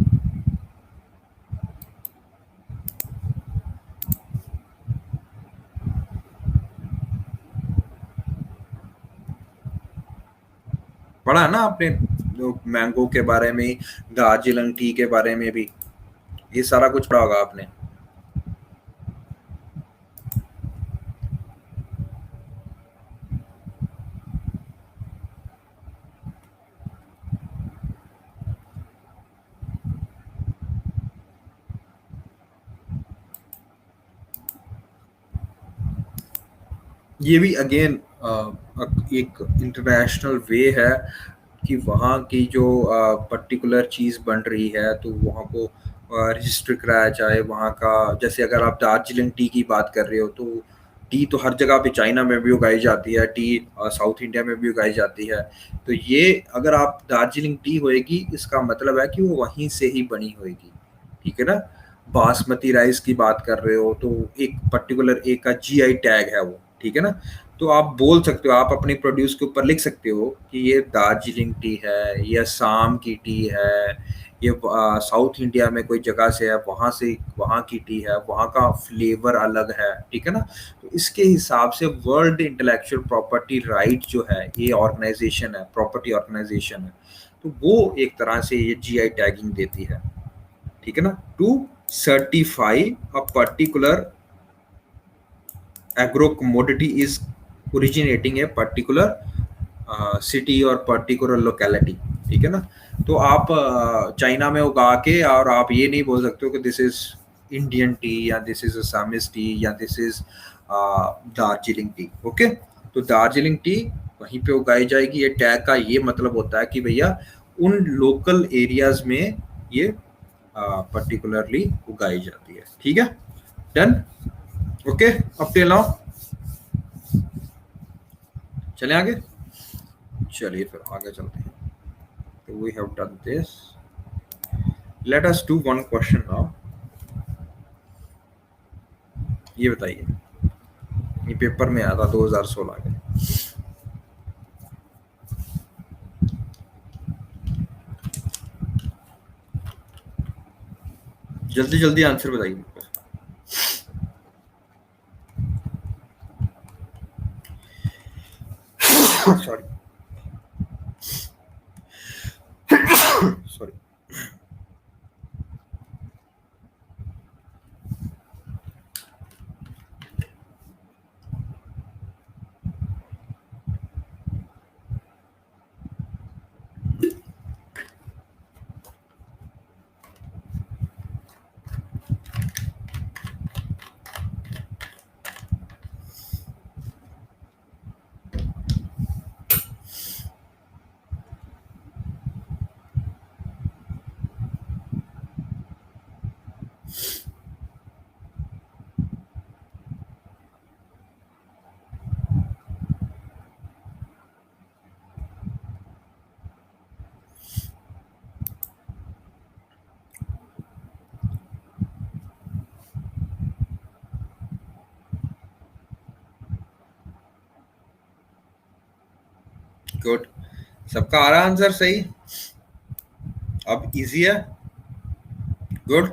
पढ़ा है ना आपने, जो मैंगो के बारे में, दार्जिलिंग टी के बारे में भी, ये सारा कुछ पढ़ा होगा आपने। ये भी अगेन एक इंटरनेशनल वे है कि वहाँ की जो पर्टिकुलर चीज़ बन रही है तो वहाँ को रजिस्टर कराया जाए वहाँ का। जैसे अगर आप दार्जिलिंग टी की बात कर रहे हो, तो टी तो हर जगह पे, चाइना में भी उगाई जाती है टी, साउथ इंडिया में भी उगाई जाती है। तो ये अगर आप दार्जिलिंग टी होएगी, इसका मतलब है कि वो वहीं से ही बनी होएगी, ठीक है ना। बासमती राइस की बात कर रहे हो तो एक पर्टिकुलर एक का जीआई टैग है वो, ठीक है ना। तो आप बोल सकते हो, आप अपनी प्रोड्यूस के ऊपर लिख सकते हो कि ये दार्जिलिंग टी है, ये असम की टी है, ये साउथ इंडिया में कोई जगह से है, वहाँ से वहाँ की टी है, वहाँ का फ्लेवर अलग है, ठीक है ना। तो इसके हिसाब से वर्ल्ड इंटेलेक्चुअल प्रॉपर्टी राइट जो है, ये ऑर्गेनाइजेशन है, प्रॉपर्टी ऑर्गेनाइजेशन है, तो वो एक तरह से ये जीआई टैगिंग देती है, ठीक है ना, to certify a particular agro commodity is originating a particular city और पर्टिकुलर लोकेलिटी, ठीक है ना। तो आप चाइना में उगा के और आप ये नहीं बोल सकते हो कि दिस इज इंडियन टी या दिस इज असमीज टी या this is Darjeeling T, okay. तो दार्जिलिंग टी वहीं पे उगाई जाएगी। ये टैग का ये मतलब होता है कि भैया उन लोकल एरियाज में ये पर्टिकुलरली उगाई जाती है, ठीक है। डन, ओके, अब टिल नाउ चले आगे। चलिए फिर आगे चलते हैं। तो we have done this, let us do one question now. ये बताइए, ये पेपर में आया था 2016 के, जल्दी जल्दी आंसर बताइए मेरे को। Sorry sorry. गुड, सबका आ रहा आंसर सही। अब इजी है। गुड।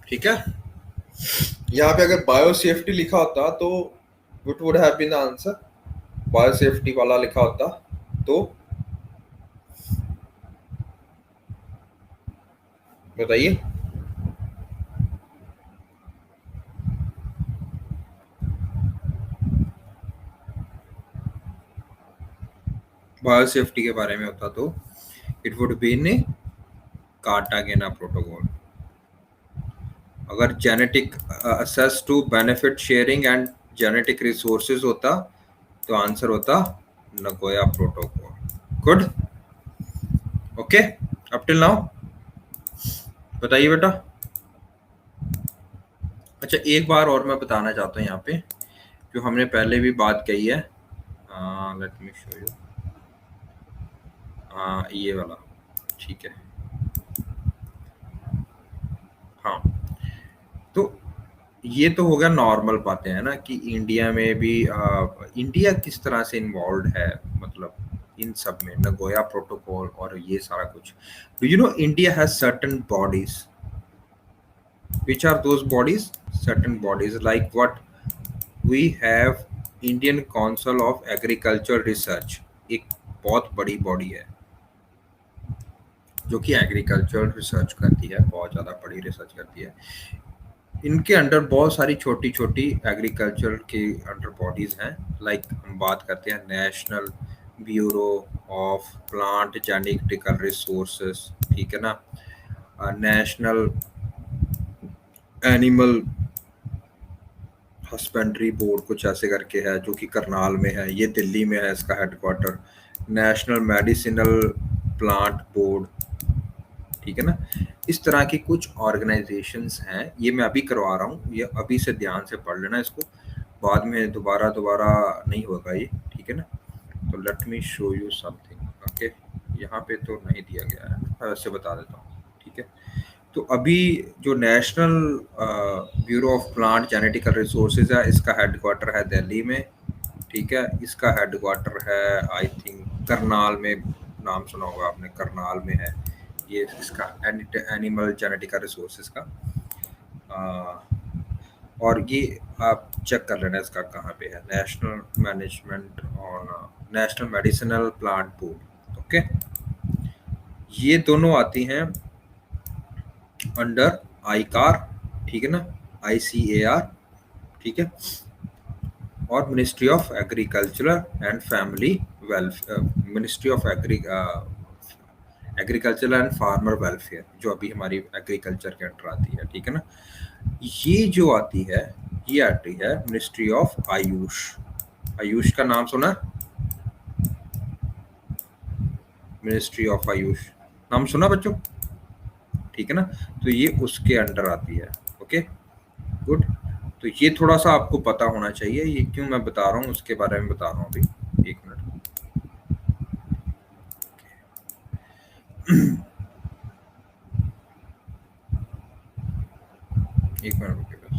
ठीक है, यहाँ पे अगर बायो सेफ्टी लिखा होता तो what would have been the answer? Bio safety वाला लिखा होता तो बताइए। बायो सेफ्टी के बारे में होता तो it would been a Cartagena protocol. अगर genetic access to benefit sharing and genetic resources होता तो आंसर होता Nagoya protocol. Good. Okay, up till now बताइए बेटा। अच्छा, एक बार और मैं बताना चाहता हूँ यहाँ पे, जो हमने पहले भी बात कही है। Let me show you. ये वाला, ठीक है। हाँ, तो ये तो हो गया नॉर्मल बातें, है ना, कि इंडिया में भी इंडिया किस तरह से इन्वॉल्व है, मतलब इन सब में, नगोया प्रोटोकॉल और ये सारा कुछ। Do you know India has certain bodies? which are those bodies? Certain bodies like what we have, Indian council of agriculture research, एक बहुत बड़ी बॉडी है जो कि एग्रीकल्चर रिसर्च करती है, बहुत ज़्यादा बड़ी रिसर्च करती है। इनके अंडर बहुत सारी छोटी छोटी एग्रीकल्चर के अंडर बॉडीज हैं। लाइक हम बात करते हैं national bureau of plant genetical resources, ठीक है ना, नेशनल एनिमल हस्बेंड्री बोर्ड कुछ ऐसे करके है, जो कि करनाल में है, ये दिल्ली में है इसका headquarter. National medicinal plant board, ठीक है ना। इस तरह की कुछ ऑर्गेनाइजेशंस हैं, ये मैं अभी करवा रहा हूँ, ये अभी से ध्यान से पढ़ लेना इसको, बाद में दोबारा दोबारा नहीं होगा ये, ठीक है ना। तो late me show you something. Okay, यहाँ पे तो नहीं दिया गया है, मैं वैसे बता देता हूँ, ठीक है। तो अभी जो national bureau of plant genetical resources है, इसका हेडक्वार्टर है दिल्ली में, ठीक है। इसका हेडक्वार्टर है आई थिंक करनाल में, नाम सुना होगा आपने, करनाल में है ये इसका एनिमल जेनेटिकल रिसोर्सेज का। और ये आप चेक कर लेना इसका कहाँ पे है, national management on national medicinal plant board. Okay, ये दोनों आती हैं अंडर आईकार, ठीक है ना, ICAR, ठीक है। और ministry of agriculture and family welfare, ministry of agriculture and farmer welfare, जो अभी हमारी एग्रीकल्चर के अंडर आती है, ठीक है ना। ये जो आती है, ये आती है मिनिस्ट्री ऑफ आयुष। आयुष का नाम सुना? मिनिस्ट्री ऑफ आयुष नाम सुना बच्चों? ठीक है ना, तो ये उसके अंडर आती है। Okay, good. तो ये थोड़ा सा आपको पता होना चाहिए, ये क्यों मैं बता रहा हूँ उसके बारे में बता रहा हूँ अभी, एक मिनट। एक मिनट रुकिए बस।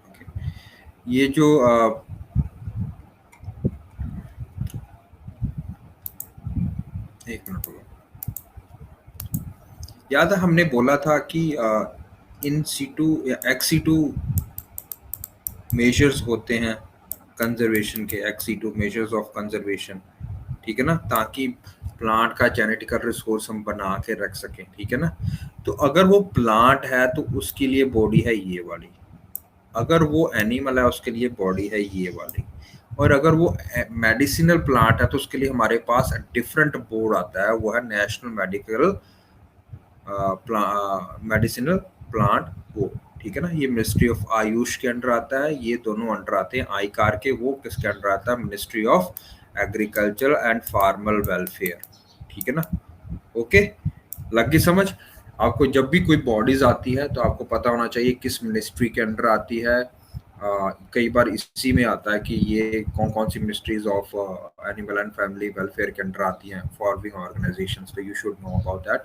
ओके, ये जो एक मिनट रुको। याद है हमने बोला था कि इन सीटू या एक्स सीटू मेजर्स होते हैं कंजर्वेशन के, ex situ measures of conservation, ठीक है ना, ताकि प्लांट का जेनेटिकल रिसोर्स हम बना के रख सकें, ठीक है ना। तो अगर वो प्लांट है तो उसके लिए बॉडी है ये वाली, अगर वो एनिमल है उसके लिए बॉडी है ये वाली, और अगर वो मेडिसिनल प्लांट है तो उसके लिए हमारे पास डिफरेंट बोर्ड आता है, वो है नेशनल मेडिसिनल प्लांट बोर्ड, ठीक है ना। ये मिनिस्ट्री ऑफ आयुष के अंडर आता है, ये दोनों अंडर आते हैं आई कार के, वो किसके अंडर आता है, ministry of agriculture and farmer welfare, ठीक है ना। ओके, लग गई समझ। आपको जब भी कोई बॉडीज आती है तो आपको पता होना चाहिए किस मिनिस्ट्री के अंडर आती है। कई बार इसी में आता है कि ये कौन कौन सी ministries of animal and family welfare के अंडर आती हैं, फॉलोइंग ऑर्गेनाइजेशंस, तो you should know about that.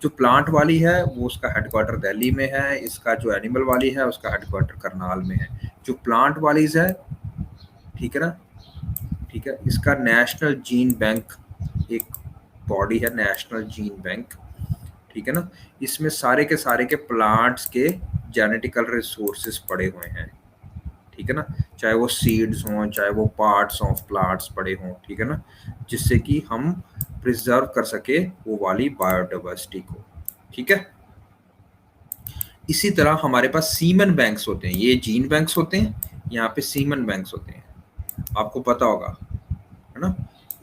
जो प्लांट वाली है वो उसका हेडक्वार्टर दिल्ली में है, इसका जो एनिमल वाली है उसका हेडक्वार्टर करनाल में है। जो प्लांट वालीज है, ठीक है ना, ठीक है, इसका नेशनल जीन बैंक एक बॉडी है, नेशनल जीन बैंक, ठीक है ना। इसमें सारे के प्लांट्स के जेनेटिकल रिसोर्सेज पड़े हुए हैं, ठीक है ना, चाहे वो सीड्स हों चाहे वो पार्ट्स ऑफ प्लांट्स पड़े हों, ठीक है ना, जिससे कि हम प्रिजर्व कर सके वो वाली बायोडाइवर्सिटी को, ठीक है। इसी तरह हमारे पास सीमन बैंक्स होते हैं, ये जीन बैंक्स होते हैं, यहाँ पे सीमन बैंक्स होते हैं, आपको पता होगा, है ना।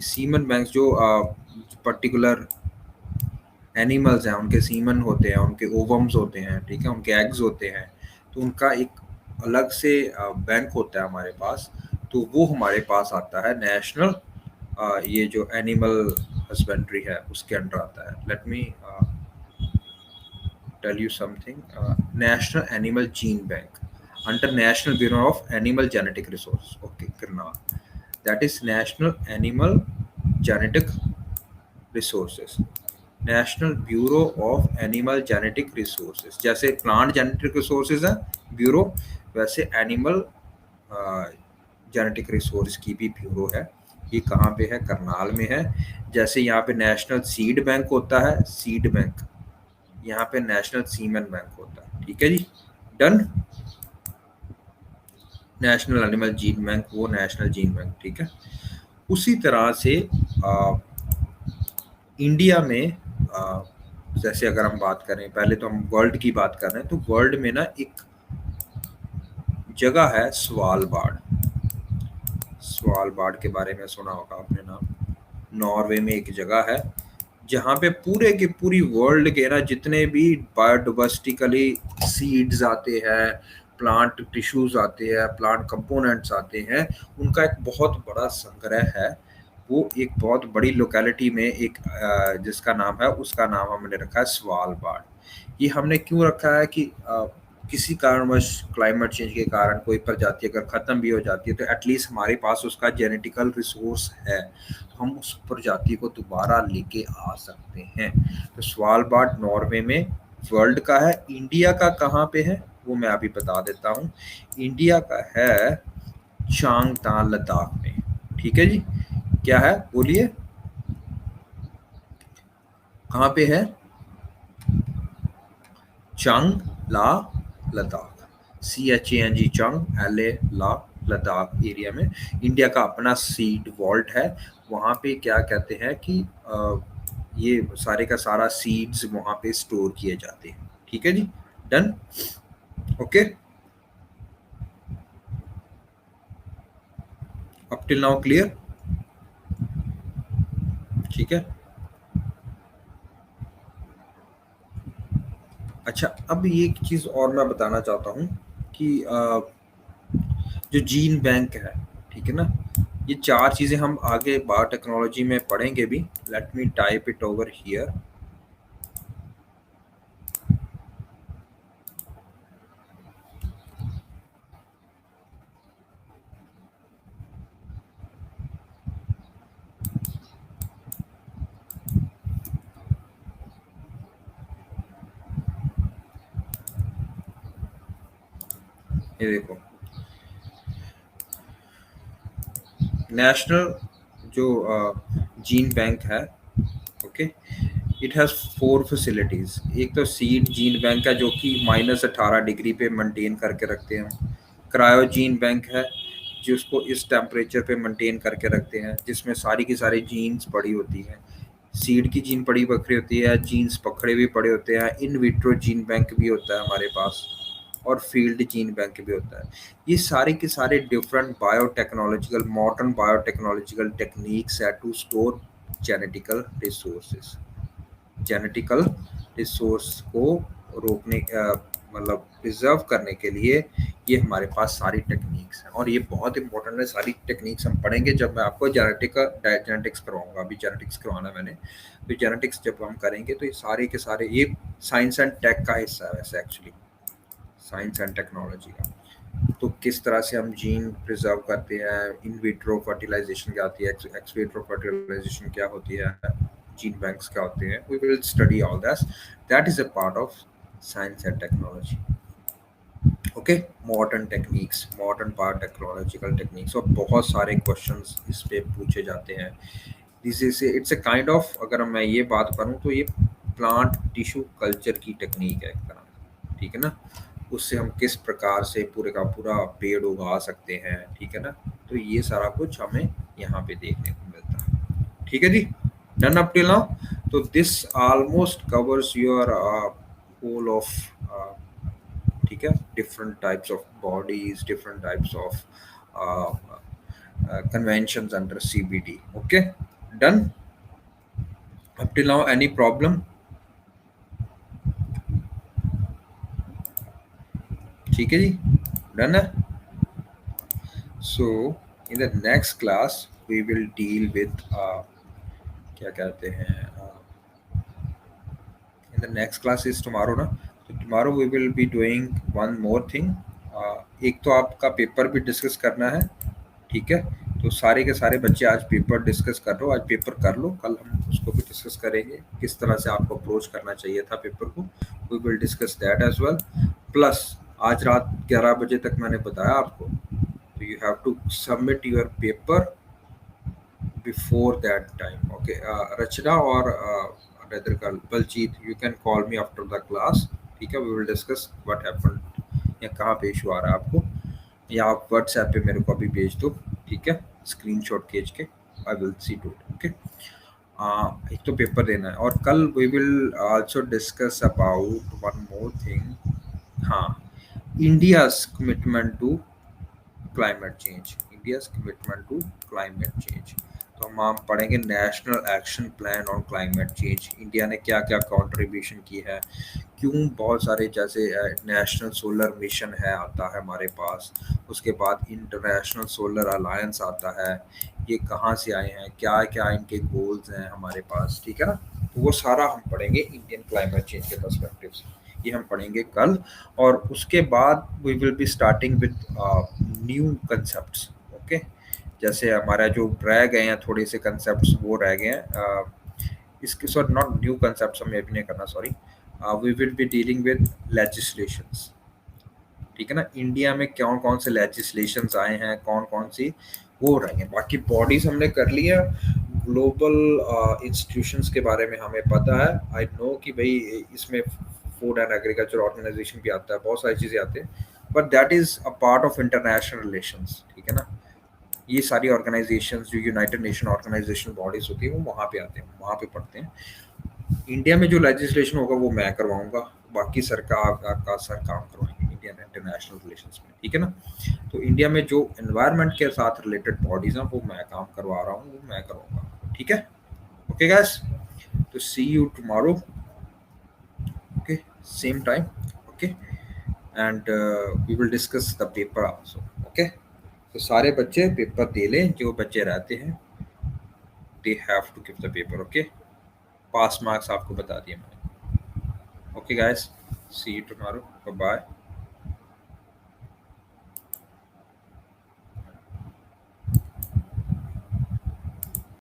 सीमन बैंक्स जो पर्टिकुलर एनिमल्स हैं उनके सीमन होते हैं, उनके ओवम्स होते हैं, ठीक है, उनके एग्स होते हैं, तो उनका एक अलग से बैंक होता है हमारे पास, तो वो हमारे पास आता है नेशनल ये जो एनिमल हस्बेंड्री है उसके अंडर आता है। Let me tell you something, national animal gene bank under national bureau of animal genetic resource, okay, Karnal, that is national animal genetic resources, national bureau of animal genetic resources, जैसे plant genetic resources है bureau, वैसे animal genetic resource की भी bureau है। ये कहाँ पे है, करनाल में है। जैसे यहाँ पे नेशनल सीड बैंक होता है, सीड बैंक, यहाँ पे नेशनल सीमन बैंक होता है, ठीक है जी, done. National animal gene bank वो नेशनल जीन बैंक, ठीक है। उसी तरह से इंडिया में जैसे अगर हम बात करें, पहले तो हम वर्ल्ड की बात कर रहे हैं, तो वर्ल्ड में ना एक जगह है स्वालबार्ड, स्वालबार्ड के बारे में सुना होगा आपने नाम, नॉर्वे में एक जगह है जहाँ पे पूरे के पूरी वर्ल्ड के ना जितने भी बायोडाइवर्सिटिकली सीड्स आते हैं, प्लांट टिश्यूज आते हैं, प्लांट कंपोनेंट्स आते हैं, उनका एक बहुत बड़ा संग्रह है। वो एक बहुत बड़ी लोकेलिटी में एक जिसका नाम है, उसका नाम हमने रखा है स्वालबार्ड। ये हमने क्यों रखा है कि किसी कारणवश क्लाइमेट चेंज के कारण कोई प्रजाति अगर खत्म भी हो जाती है तो एटलीस्ट हमारे पास उसका जेनेटिकल रिसोर्स है, हम उस प्रजाति को दोबारा लेके आ सकते हैं। तो स्वालबार्ड नॉर्वे में वर्ल्ड का है। इंडिया का कहाँ पे है वो मैं अभी बता देता हूँ। इंडिया का है चांगता लद्दाख में, ठीक है जी। क्या है बोलिए, कहाँ पे है, चंग ला लद्दाख, CHANG चंग LA ला लद्दाख एरिया में इंडिया का अपना सीड वॉल्ट है। वहाँ पे क्या कहते हैं कि ये सारे का सारा सीड्स वहाँ पे स्टोर किए जाते हैं, ठीक है जी, done, okay, up till now clear, ठीक है। अच्छा, अब ये एक चीज और मैं बताना चाहता हूँ कि जो जीन बैंक है, ठीक है ना, ये चार चीजें हम आगे बायोटेक्नोलॉजी में पढ़ेंगे भी। Let me type it over here. ये देखो, नेशनल जो जीन बैंक है ओके। It has 4 facilities. एक तो सीड जीन बैंक है जो कि -18 डिग्री पे मेंटेन करके रखते हैं। क्रायोजीन बैंक है जिसको इस टेम्परेचर पे मेंटेन करके रखते हैं, जिसमें सारी की सारी जीन्स पड़ी होती हैं। सीड की जीन पड़ी बखरी होती है, जीन्स पकड़े भी पड़े होते हैं। इन विट्रो जीन बैंक भी होता है हमारे पास, और फील्ड जीन बैंक भी होता है। ये सारे के सारे different biotechnological, modern biotechnological techniques है to store genetical resources. Genetical resource को रोकने मतलब प्रिजर्व करने के लिए ये हमारे पास सारी टेक्निक्स हैं, और ये बहुत इंपॉर्टेंट है। सारी टेक्निक्स हम पढ़ेंगे जब मैं आपको जेनेटिक्स करवाऊंगा। अभी जेनेटिक्स करवाना है मैंने, तो जेनेटिक्स जब हम करेंगे तो ये सारे के सारे ये साइंस एंड टेक का हिस्सा है वैसे, एक्चुअली साइंस एंड टेक्नोलॉजी का। तो किस तरह से हम जीन प्रिजर्व करते हैं, इन विट्रो फर्टिलाइजेशन क्या होती है, एक्स विट्रो फर्टिलाइजेशन क्या होती है, जीन बैंक्स क्या होते हैं, we will study all that. That is a part of science and technology. Okay, modern techniques, modern biotechnological techniques, और बहुत सारे क्वेश्चंस इस पे पूछे जाते हैं। This is it's a kind of, अगर मैं ये बात करूं तो ये प्लांट टिश्यू कल्चर की टेक्निक है एक तरह, ठीक है ना। उससे हम किस प्रकार से पूरे का पूरा पेड़ उगा सकते हैं, ठीक है ना। तो ये सारा कुछ हमें यहाँ पे देखने को मिलता है, ठीक है जी। Done up till now. तो this almost covers your whole of, ठीक है, different types of bodies, different types of conventions under CBD. Okay, done up till now? Any problem? ठीक है जी, डन है। So in the next class we will deal with क्या कहते हैं, in the next class is tomorrow ना, तो tomorrow we will be doing one more thing. एक तो आपका पेपर भी डिस्कस करना है, ठीक है। तो सारे के सारे बच्चे आज पेपर डिस्कस कर लो, आज पेपर कर लो, कल हम उसको भी डिस्कस करेंगे किस तरह से आपको अप्रोच करना चाहिए था पेपर को। We will discuss that as well. Plus आज रात 11 बजे तक मैंने बताया आपको, तो you have to submit your paper before that time. Okay, Rachna और other girl Baljeet, you can call me after the class, ठीक है। We will discuss what happened, या कहाँ पे इशू आ रहा है आपको, या आप व्हाट्सएप पे मेरे को अभी भेज दो, ठीक है, स्क्रीनशॉट खींच के। I will see to it. Okay, एक तो पेपर देना है, और कल we will also discuss about one more thing. हाँ, India's commitment to climate change, India's commitment to climate change. तो हम पढ़ेंगे national action plan on climate change, India ने क्या क्या कंट्रीब्यूशन की है, क्यों बहुत सारे, जैसे नेशनल सोलर मिशन है आता है हमारे पास, उसके बाद इंटरनेशनल सोलर अलायंस आता है, ये कहाँ से आए हैं, क्या क्या इनके गोल्स हैं हमारे पास, ठीक है ना। तो वो सारा हम पढ़ेंगे इंडियन क्लाइमेट चेंज के पर्सपेक्टिव से, ये हम पढ़ेंगे कल। और उसके बाद we will be starting with new concepts. Okay, जैसे हमारा जो रह गए हैं थोड़े से कंसेप्ट्स वो रह गए हैं, इसके सॉरी नॉट न्यू कंसेप्ट्स हमें अभी नहीं करना, sorry. We will be dealing with legislations, ठीक है ना। इंडिया में कौन कौन से लेजिस्लेशंस आए हैं, कौन कौन सी वो रहेंगे। बाकी बॉडीज हमने कर लिया, ग्लोबल इंस्टीट्यूशंस के बारे में हमें पता है। आई नो कि भाई इसमें फूड एंड एग्रीकल्चर ऑर्गेनाइजेशन भी आता है, बहुत सारी चीज़ें आती हैं, but that is a part of international relations, ठीक है ना। ये सारी ऑर्गेनाइजेशंस जो यूनाइटेड नेशन ऑर्गेनाइजेशन बॉडीज होती है वो वहाँ पे आते हैं, वहाँ पे पढ़ते हैं। इंडिया में जो लेजिस्लेशन होगा वो मैं करवाऊंगा, बाकी सरकार का सर काम करवाएंगे इंडियन इंटरनेशनल रिलेशंस में, ठीक है ना। तो इंडिया में जो एनवायरनमेंट के साथ रिलेटेड बॉडीज हैं वो मैं काम करवा रहा हूँ, वो मैं करवाऊंगा, ठीक है। ओके गाइस, तो see you tomorrow, okay, same time, okay, and we will discuss the paper also. Okay, तो सारे बच्चे पेपर दे लें, जो बच्चे रहते हैं they have to give the paper. Okay, pass marks आपको बता दिए मैंने। Okay guys, see you tomorrow, bye bye.